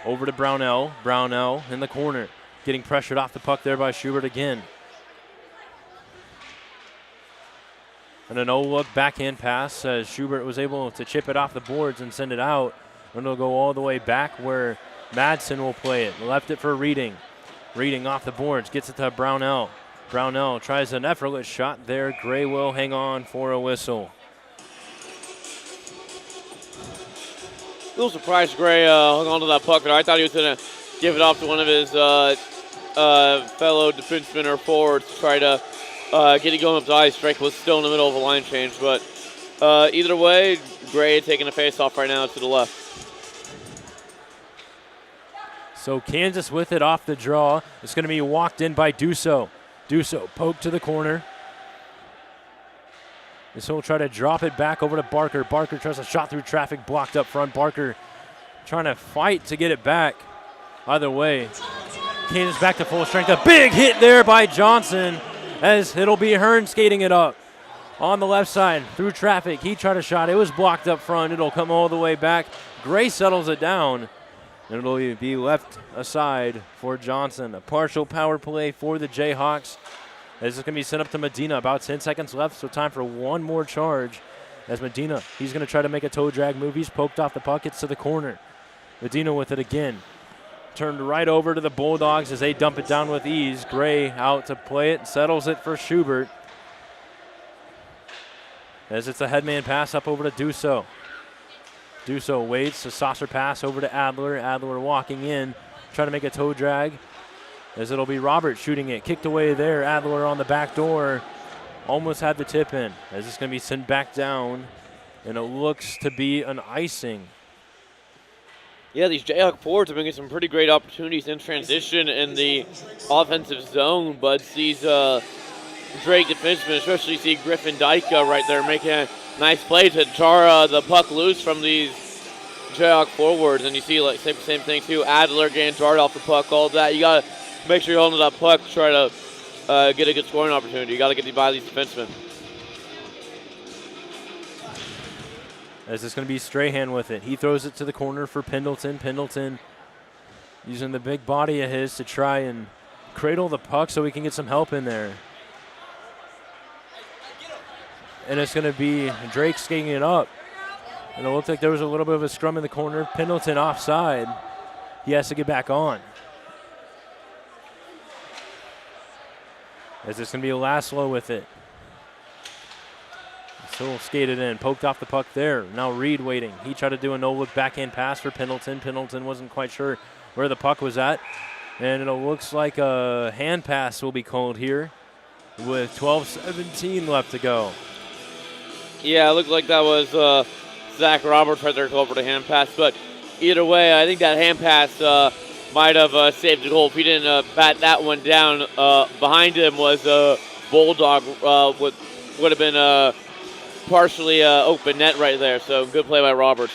Over to Brownell. Brownell in the corner. Getting pressured off the puck there by Schubert again. And a no-look backhand pass as Schubert was able to chip it off the boards and send it out. And it'll go all the way back where Madsen will play it. Left it for Reading. Reading off the boards, gets it to Brownell. Brownell tries an effortless shot there. Gray will hang on for a whistle. A little surprised Gray hung on to that puck. I thought he was going to give it off to one of his fellow defensemen or forwards to try to get it going up the ice. Drake was still in the middle of a line change, but either way, Gray taking a face-off right now to the left. So Kansas with it off the draw. It's going to be walked in by Dusso. Dusso poked to the corner. This will try to drop it back over to Barker. Barker tries a shot through traffic, blocked up front. Barker trying to fight to get it back. Either way, Kansas back to full strength. A big hit there by Johnson as it'll be Hearn skating it up. On the left side, through traffic. He tried a shot. It was blocked up front. It'll come all the way back. Gray settles it down. And it'll be left aside for Johnson. A partial power play for the Jayhawks. This is going to be sent up to Medina. About 10 seconds left, so time for one more charge. As Medina, he's going to try to make a toe drag move. He's poked off the puck. It's to the corner. Medina with it again. Turned right over to the Bulldogs as they dump it down with ease. Gray out to play it. Settles it for Schubert. As it's a headman pass up over to Dusso. Dusso waits. A saucer pass over to Adler. Adler walking in. Trying to make a toe drag. As it'll be Robert shooting it. Kicked away there. Adler on the back door. Almost had the tip in. As it's going to be sent back down. And it looks to be an icing. Yeah, these Jayhawk forwards have been getting some pretty great opportunities in transition in the offensive zone. But these Drake defensemen, especially see Griffin Dyke right there making a nice play to jar the puck loose from these Jayhawk forwards. And you see like same thing too. Adler getting jarred off the puck, all that. You got to make sure you're holding that puck to try to get a good scoring opportunity. You got to get by these defensemen. As it's going to be Strahan with it. He throws it to the corner for Pendleton. Pendleton using the big body of his to try and cradle the puck so he can get some help in there. And it's going to be Drake skating it up. And it looked like there was a little bit of a scrum in the corner. Pendleton offside. He has to get back on. As it's going to be Laszlo with it. So skated in, poked off the puck there. Now Reed waiting. He tried to do a no-look backhand pass for Pendleton. Pendleton wasn't quite sure where the puck was at. And it looks like a hand pass will be called here with 12:17 left to go. Yeah, it looked like that was Zach Roberts right there called for the hand pass. But either way, I think that hand pass might have saved the goal. If he didn't bat that one down, behind him was Bulldog. Would have been partially open net right there. So good play by Roberts.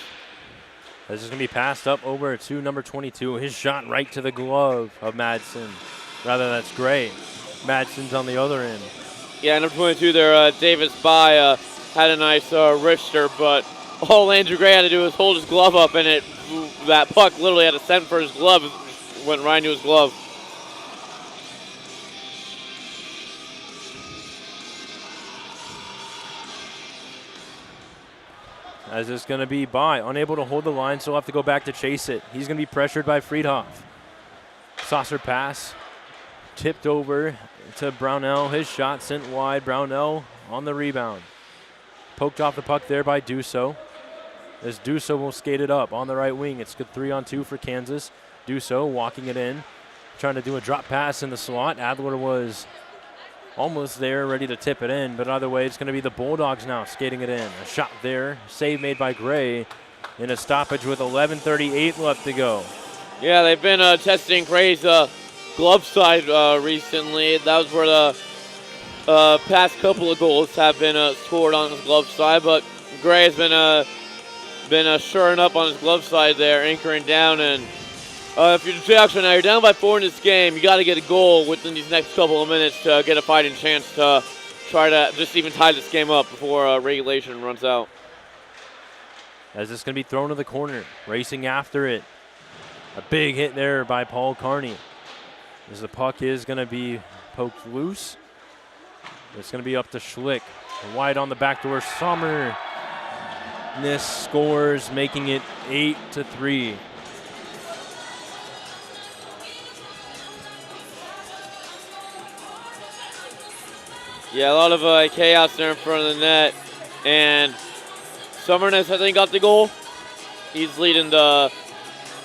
This is going to be passed up over to number 22. His shot right to the glove of Madsen. Rather, that's Gray. Madsen's on the other end. Yeah, number 22 there, Davis By had a nice wrister, but all Andrew Gray had to do was hold his glove up, and that puck literally had a send for his glove. Went right into his glove. As it's going to be By, unable to hold the line, so he'll have to go back to chase it. He's going to be pressured by Friedhoff. Saucer pass, tipped over to Brownell. His shot sent wide. Brownell on the rebound. Poked off the puck there by Dusso. As Dusso will skate it up on the right wing. It's good 3-on-2 for Kansas. Dusso walking it in, trying to do a drop pass in the slot. Adler was almost there, ready to tip it in, but either way, it's going to be the Bulldogs now skating it in. A shot there, save made by Gray in a stoppage with 11:38 left to go. Yeah, they've been testing Gray's glove side recently. That was where the past couple of goals have been scored on his glove side, but Gray has been shoring up on his glove side there, anchoring down. And if you're the Jayhawks right now, you're down by 4 in this game. You got to get a goal within these next couple of minutes to get a fighting chance to try to just even tie this game up before regulation runs out. As it's going to be thrown to the corner, racing after it. A big hit there by Paul Carney. As the puck is going to be poked loose. It's going to be up to Schlick. Wide on the backdoor, Sommer. This scores, making it 8-3. Yeah, a lot of chaos there in front of the net. And Summerness, I think, got the goal. He's leading the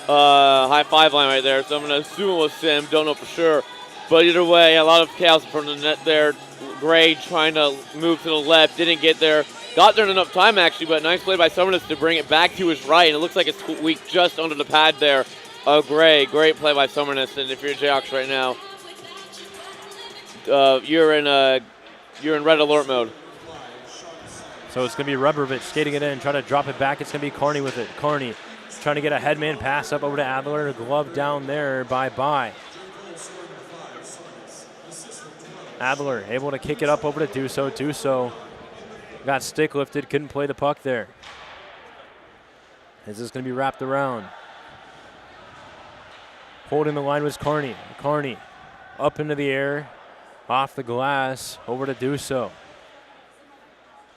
high five line right there. So I'm going to assume it was Sim. Don't know for sure. But either way, a lot of chaos in front of the net there. Gray trying to move to the left. Didn't get there. Got there in enough time, actually, but nice play by Summerness to bring it back to his right. And it looks like it's weak just under the pad there of Gray. Great play by Summerness. And if you're Jayhawks right now, you're in red alert mode. So it's going to be Rebrovich skating it in, trying to drop it back. It's going to be Carney with it. Carney trying to get a headman pass up over to Adler. Glove down there by Bye. Adler able to kick it up over to Duso. Duso got stick lifted, couldn't play the puck there. Is this going to be wrapped around? Holding the line was Carney. Carney up into the air, off the glass, over to Duso.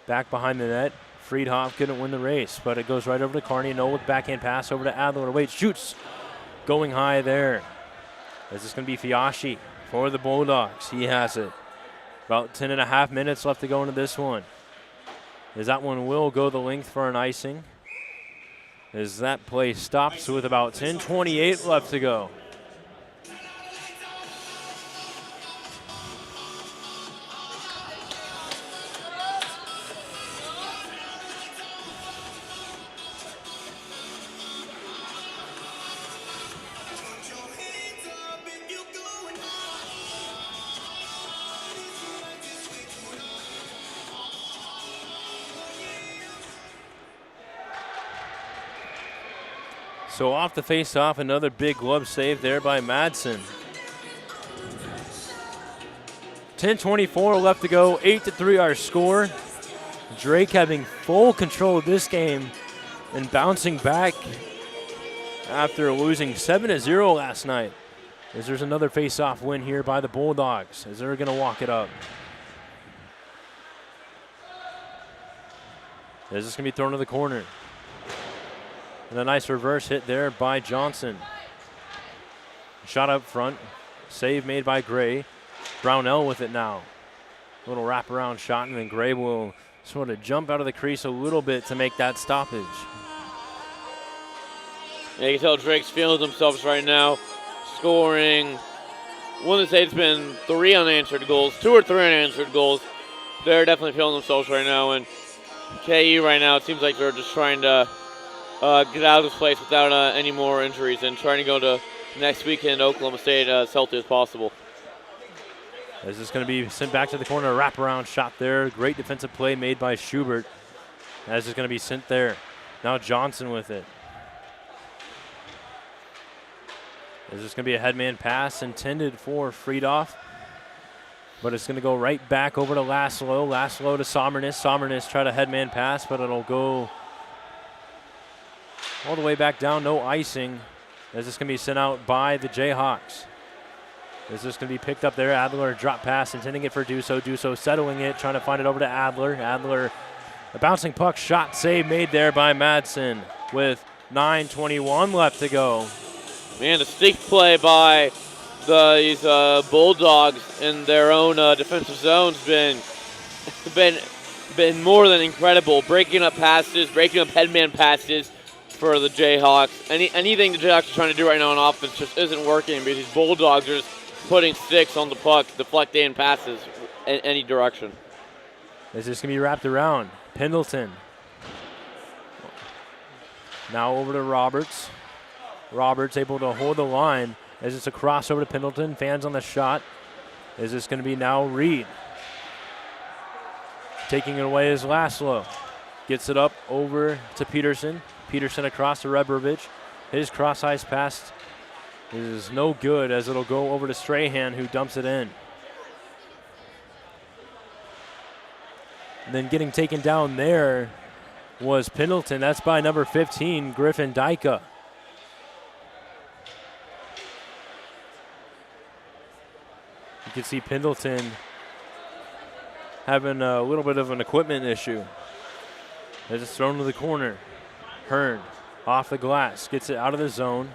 Back behind the net. Friedhoff couldn't win the race, but it goes right over to Carney. No with backhand pass over to Adler. Wait, shoots. Going high there. Is this going to be Fiashi for the Bulldogs? He has it. About 10.5 minutes left to go into this one. As that one will go the length for an icing. As that play stops with about 10:28 left to go. So off the face-off, another big glove save there by Madsen. 10:24 left to go, 8-3 our score. Drake having full control of this game and bouncing back after losing 7-0 last night. As there's another face-off win here by the Bulldogs, as they're going to walk it up. As this going to be thrown to the corner. And a nice reverse hit there by Johnson. Shot up front. Save made by Gray. Brownell with it now. A little wraparound shot, and then Gray will sort of jump out of the crease a little bit to make that stoppage. Yeah, you can tell Drake's feeling themselves right now. Scoring, I want to say it's been 3 unanswered goals, 2 or 3 unanswered goals. They're definitely feeling themselves right now. And KU right now, it seems like they're just trying to get out of this place without any more injuries and trying to go to next weekend Oklahoma State as healthy as possible. This is going to be sent back to the corner, a wraparound shot there. Great defensive play made by Schubert. As is going to be sent there. Now Johnson with it. This is going to be a headman pass intended for Friedhoff. But it's going to go right back over to Laszlo. Laszlo to Sommernes. Sommernes tried a headman pass, but it'll go all the way back down, no icing, as this going to be sent out by the Jayhawks. Is this going to be picked up there? Adler drop pass, intending it for Duso. Duso settling it, trying to find it over to Adler. Adler, a bouncing puck shot save made there by Madsen with 9:21 left to go. Man, the stick play by these Bulldogs in their own defensive zone's been more than incredible. Breaking up passes, breaking up headman passes for the Jayhawks. Anything the Jayhawks are trying to do right now on offense just isn't working because these Bulldogs are just putting sticks on the puck, deflecting passes in any direction. This is going to be wrapped around. Pendleton. Now over to Roberts. Roberts able to hold the line. as it's a crossover to Pendleton. Fans on the shot. Is this going to be now Reed? Taking it away is Laszlo. Gets it up over to Peterson. Peterson across to Rebrovich. His cross-ice pass is no good as it'll go over to Strahan, who dumps it in. And then getting taken down there was Pendleton. That's by number 15, Griffin Dyka. You can see Pendleton having a little bit of an equipment issue. As it's thrown to the corner. Hearn off the glass, gets it out of the zone.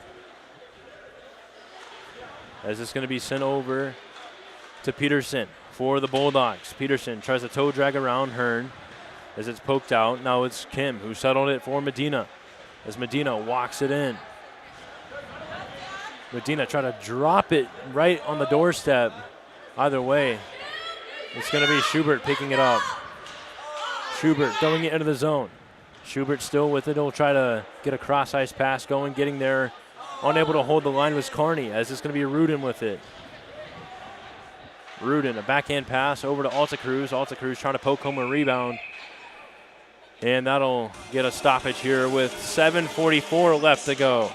As it's going to be sent over to Peterson for the Bulldogs. Peterson tries to toe drag around Hearn as it's poked out. Now it's Kim who settled it for Medina as Medina walks it in. Medina trying to drop it right on the doorstep. Either way, it's going to be Schubert picking it up. Schubert throwing it into the zone. Schubert still with it. He'll try to get a cross-ice pass going. Getting there, unable to hold the line was Kearney, as it's going to be Rudin with it. Rudin, a backhand pass over to Alta Cruz. Alta Cruz trying to poke home a rebound. And that'll get a stoppage here with 7:44 left to go.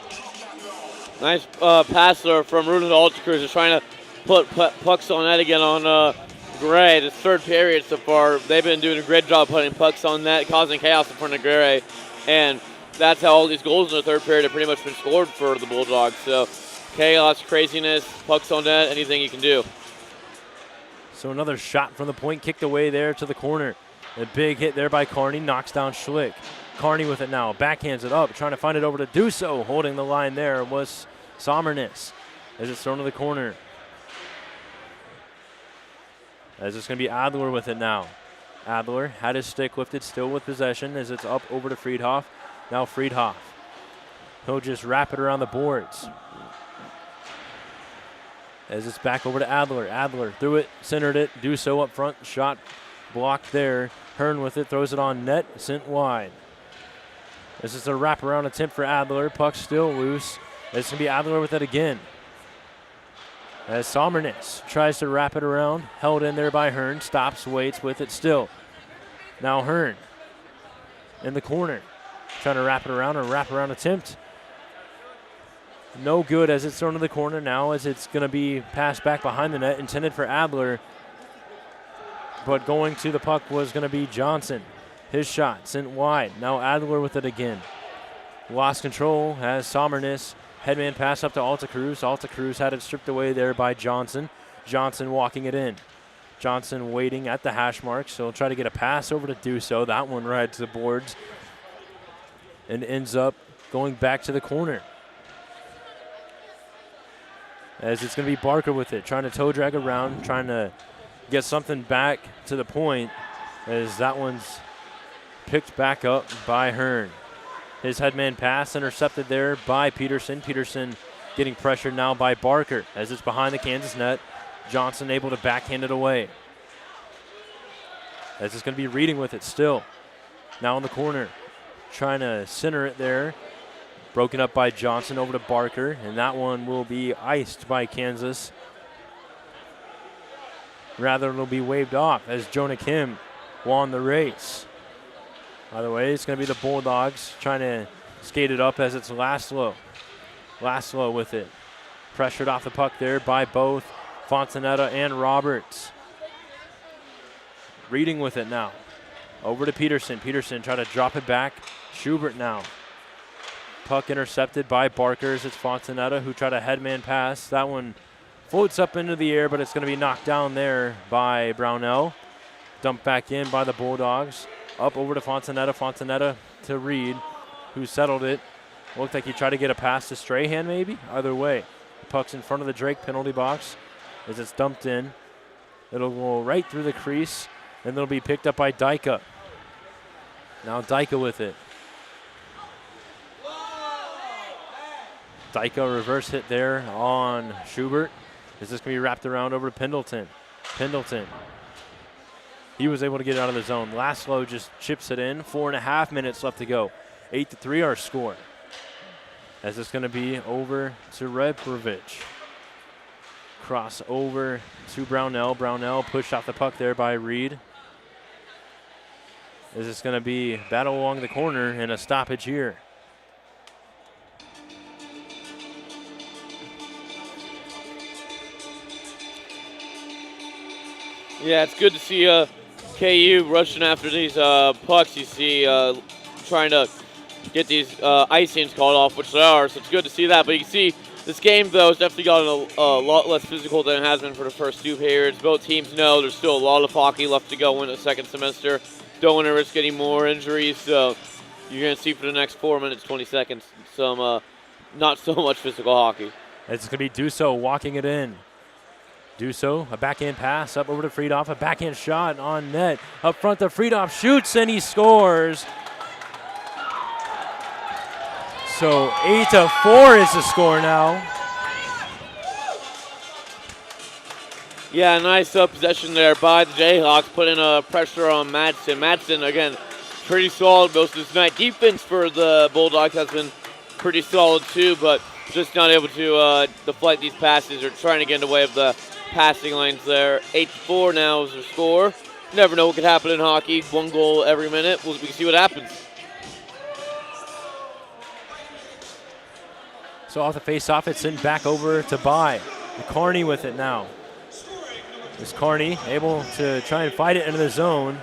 Nice pass there from Rudin to Alta Cruz. Just trying to put pucks on net again on Gray. This third period so far, they've been doing a great job putting pucks on net, causing chaos in front of Gray. And that's how all these goals in the third period have pretty much been scored for the Bulldogs. So chaos, craziness, pucks on net, anything you can do. So another shot from the point, kicked away there to the corner. A big hit there by Kearney, knocks down Schlick. Kearney with it now, backhands it up, trying to find it over to Duso. Holding the line there was Sommernes as it's thrown to the corner. As it's going to be Adler with it now. Adler had his stick lifted, still with possession as it's up over to Friedhoff. Now Friedhoff. He'll just wrap it around the boards. As it's back over to Adler. Adler threw it, centered it, Duso up front, shot blocked there. Hearn with it, throws it on net, sent wide. This is a wraparound attempt for Adler. Puck still loose. It's going to be Adler with it again. As Sommernes tries to wrap it around, held in there by Hearn, stops, waits with it still. Now Hearn in the corner, trying to wrap it around, a wraparound attempt. No good as it's thrown to the corner now, as it's going to be passed back behind the net, intended for Adler. But going to the puck was going to be Johnson. His shot sent wide. Now Adler with it again. Lost control as Sommernes. Headman pass up to Alta Cruz. Alta Cruz had it stripped away there by Johnson. Johnson walking it in. Johnson waiting at the hash mark, so he'll try to get a pass over to Duso. That one right to the boards and ends up going back to the corner. As it's going to be Barker with it, trying to toe drag around, trying to get something back to the point, as that one's picked back up by Hearn. His headman pass intercepted there by Peterson. Peterson getting pressured now by Barker as it's behind the Kansas net. Johnson able to backhand it away. As it's going to be Reading with it still. Now in the corner, trying to center it there. Broken up by Johnson over to Barker, and that one will be iced by Kansas. Rather, it'll be waved off as Jonah Kim won the race. By the way, it's going to be the Bulldogs trying to skate it up as it's Laszlo. Laszlo with it. Pressured off the puck there by both Fontanetta and Roberts. Reading with it now. Over to Peterson. Peterson trying to drop it back. Schubert now. Puck intercepted by Barkers. It's Fontanetta who tried a headman pass. That one floats up into the air, but it's going to be knocked down there by Brownell. Dumped back in by the Bulldogs. Up over to Fontanetta. Fontanetta to Reed, who settled it. Looked like he tried to get a pass to Strahan maybe. Either way, the puck's in front of the Drake penalty box as it's dumped in. It'll go right through the crease, and it'll be picked up by Dyka. Now Dyka with it. Dyka reverse hit there on Schubert. Is this going to be wrapped around over to Pendleton? Pendleton. He was able to get it out of the zone. Laszlo just chips it in. 4.5 minutes left to go. 8-3 our score. As it's going to be over to Rebrovich. Cross over to Brownell. Brownell pushed off the puck there by Reed. Is this going to be battle along the corner and a stoppage here? Yeah, it's good to see KU rushing after these pucks. You see, trying to get these icings called off, which they are. So it's good to see that. But you can see this game, though, has definitely gotten a lot less physical than it has been for the first 2 periods. Both teams know there's still a lot of hockey left to go in the second semester. Don't want to risk any more injuries. So you're going to see for the next 4 minutes, 20 seconds, some not so much physical hockey. It's going to be Dusso walking it in. Dusso, a backhand pass up over to Friedhoff, a backhand shot on net. Up front to Friedhoff, shoots, and he scores. So 8-4 is the score now. Yeah, nice possession there by the Jayhawks, putting pressure on Madsen. Madsen, again, pretty solid most of this night. Defense for the Bulldogs has been pretty solid too, but just not able to deflect these passes or trying to get in the way of the passing lanes there. 8-4 now is the score. Never know what could happen in hockey. 1 goal every minute. We can see what happens. So off the face-off, it's sent back over to Bai. Carney with it now. Is Carney able to try and fight it into the zone?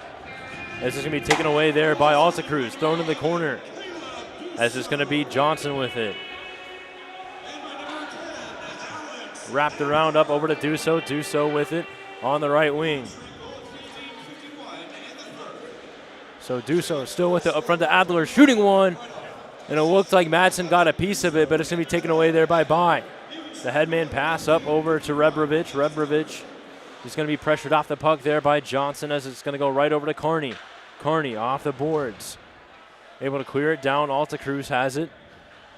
As it's going to be taken away there by Alta Cruz. Thrown in the corner. As it's going to be Johnson with it. Wrapped around up over to Dusso. Dusso with it on the right wing. So Dusso still with it up front to Adler. Shooting one. And it looked like Madsen got a piece of it, but it's going to be taken away there by Bai. The headman pass up over to Rebrovich. Rebrovich is going to be pressured off the puck there by Johnson as it's going to go right over to Carney. Carney off the boards. Able to clear it down. Alta Cruz has it.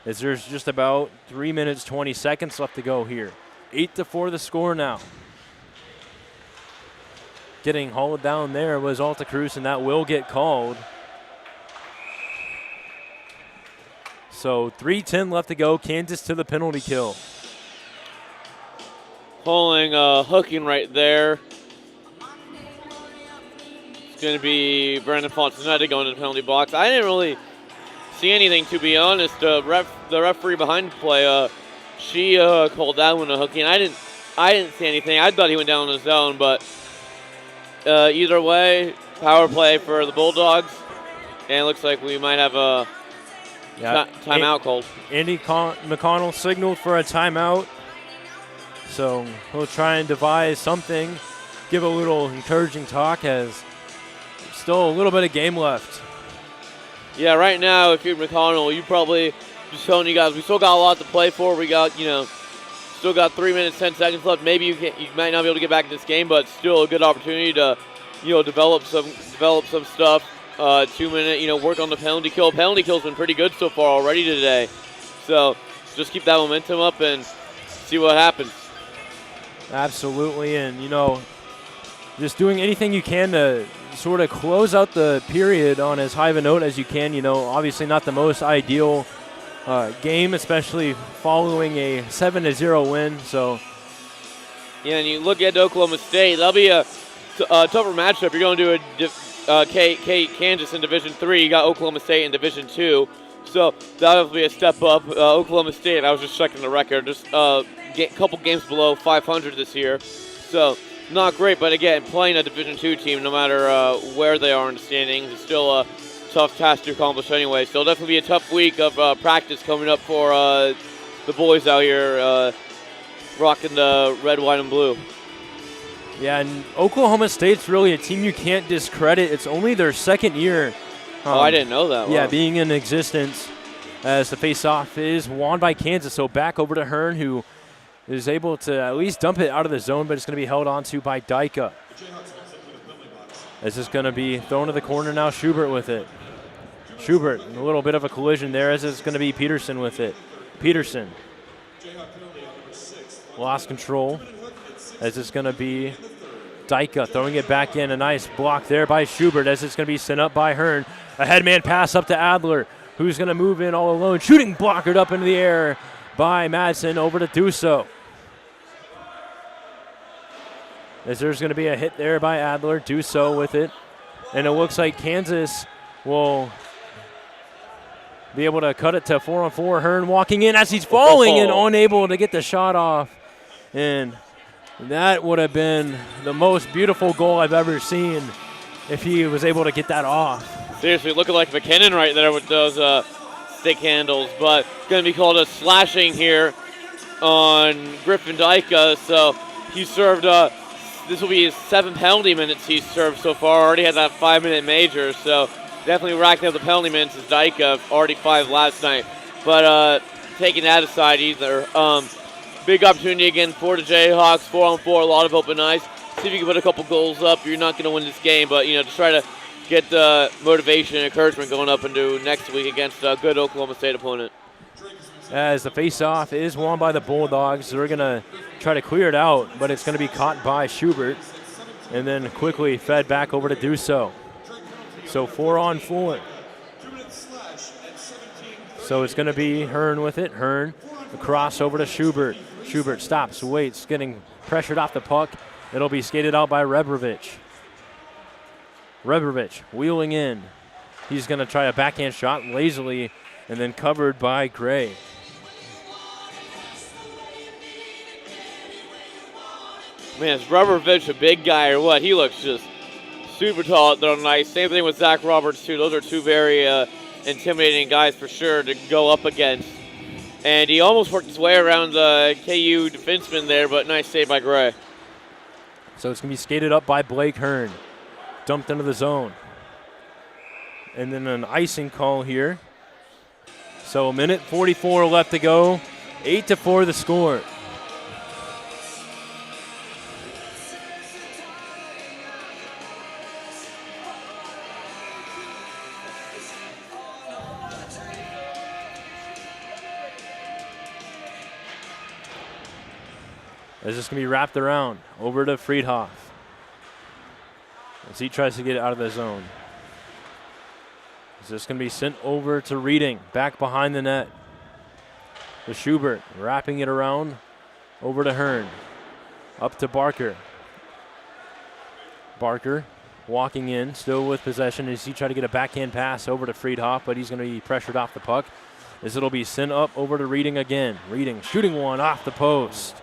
As there's just about 3 minutes, 20 seconds left to go here. 8-4 the score now. Getting hauled down there was Alta Cruz, and that will get called. So 3:10 left to go. Kansas to the penalty kill. Pulling, hooking right there. It's going to be Brandon Fontanetta going to the penalty box. I didn't really see anything, to be honest. The referee behind the play, she called that one a hooking. I didn't see anything. I thought he went down in the zone, but either way, power play for the Bulldogs, and it looks like we might have a timeout called. Andy McConnell signaled for a timeout, so he'll try and devise something, give a little encouraging talk as still a little bit of game left. Yeah, right now, if you're McConnell, you probably just telling you guys we still got a lot to play for. We got, still got 3 minutes, 10 seconds left. Maybe you might not be able to get back in this game, but still a good opportunity to, develop some stuff. 2 minute, work on the penalty kill. Penalty kill's been pretty good so far already today. So just keep that momentum up and see what happens. Absolutely, and just doing anything you can to sort of close out the period on as high of a note as you can. Obviously not the most ideal game, especially following a 7-0 win. So, yeah, and you look at Oklahoma State, that'll be a tougher matchup. You're going to do Kansas in Division III. You got Oklahoma State in Division II. So that'll be a step up. Oklahoma State, I was just checking the record, just a couple games below 500 this year. So not great, but again, playing a Division II team, no matter where they are in the standings, it's still a tough task to accomplish anyway. So it'll definitely be a tough week of practice coming up for the boys out here rocking the red, white, and blue. Yeah, and Oklahoma State's really a team you can't discredit. It's only their second year. I didn't know that. Yeah, wow. Being in existence as the face-off is won by Kansas. So back over to Hearn, who is able to at least dump it out of the zone, but it's going to be held onto by Dyka. This is going to be thrown to the corner now. Schubert with it. Schubert, a little bit of a collision there as it's going to be Peterson with it. Peterson lost control as it's going to be Dyka throwing it back in. A nice block there by Schubert as it's going to be sent up by Hearn. A headman pass up to Adler, who's going to move in all alone. Shooting blockered up into the air by Madsen over to Dusso. as there's going to be a hit there by Adler. Do so with it. And it looks like Kansas will be able to cut it to 4-on-4. Hearn walking in as he's falling and unable to get the shot off. And that would have been the most beautiful goal I've ever seen if he was able to get that off. Seriously, looking like McKinnon right there with those stick handles, but going to be called a slashing here on Griffin Dyka. So he served, this will be his 7 penalty minutes he's served so far. Already had that 5-minute major, so definitely racking up the penalty minutes as Dyka, already 5 last night. But taking that aside either, big opportunity again for the Jayhawks, 4-on-4, a lot of open ice. See if you can put a couple goals up. You're not going to win this game, but to try to get the motivation and encouragement going up into next week against a good Oklahoma State opponent. As the face-off is won by the Bulldogs, they're going to try to clear it out, but it's going to be caught by Schubert and then quickly fed back over to Dusso. So 4-on-4. So it's going to be Hearn with it. Hearn across over to Schubert. Schubert stops, waits, getting pressured off the puck. It'll be skated out by Rebrovich. Rebrovich wheeling in. He's going to try a backhand shot lazily and then covered by Gray. Man, is Rebrovich a big guy or what? He looks just super tall out there on the ice. Same thing with Zach Roberts, too. Those are two very intimidating guys for sure to go up against. And he almost worked his way around the KU defenseman there, but nice save by Gray. So it's going to be skated up by Blake Hearn. Dumped into the zone. And then an icing call here. So 1:44 left to go. 8-4 the score. As this going to be wrapped around over to Friedhoff as he tries to get it out of the zone. Is this going to be sent over to Reading, back behind the net. To Schubert, wrapping it around over to Hearn. Up to Barker. Barker walking in, still with possession as he tried to get a backhand pass over to Friedhoff, but he's going to be pressured off the puck. As it'll be sent up over to Reading again. Reading shooting one off the post.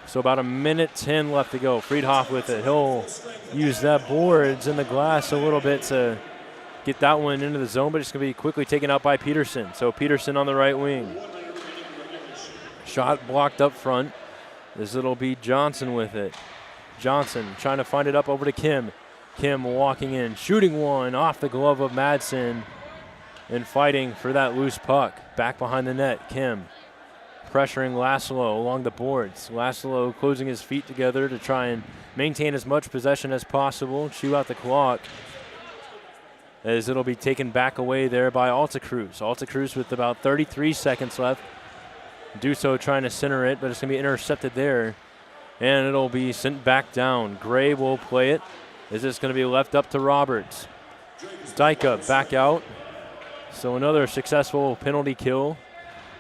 So about 1:10 left to go. Friedhoff with it. He'll use that boards in the glass a little bit to get that one into the zone, but it's going to be quickly taken out by Peterson. So Peterson on the right wing. Shot blocked up front. As it'll be Johnson with it. Johnson trying to find it up over to Kim. Kim walking in, shooting one off the glove of Madsen and fighting for that loose puck. Back behind the net, Kim. Pressuring Laszlo along the boards. Laszlo closing his feet together to try and maintain as much possession as possible, chew out the clock. As it'll be taken back away there by Altacruz. Altacruz with about 33 seconds left. Dusso trying to center it, but it's going to be intercepted there. And it'll be sent back down. Gray will play it. Is this going to be left up to Roberts? Dyka back out. So another successful penalty kill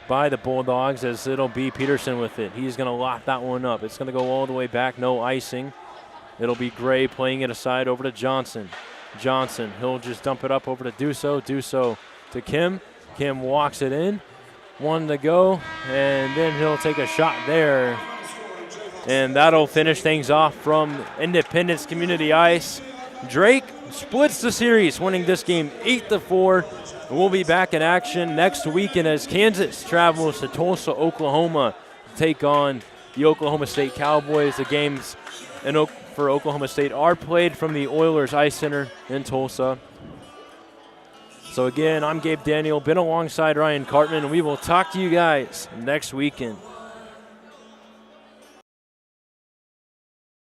by the Bulldogs as it'll be Peterson with it. He's going to lock that one up. It's going to go all the way back, no icing. It'll be Gray playing it aside over to Johnson. Johnson, he'll just dump it up over to Dusso. Dusso to Kim. Kim walks it in. 1 to go, and then he'll take a shot there. And that'll finish things off from Independence Community Ice. Drake splits the series, winning this game 8-4. We'll be back in action next weekend as Kansas travels to Tulsa, Oklahoma to take on the Oklahoma State Cowboys. The games for Oklahoma State are played from the Oilers Ice Center in Tulsa. So again, I'm Gabe Daniel, been alongside Ryan Cartman, and we will talk to you guys next weekend.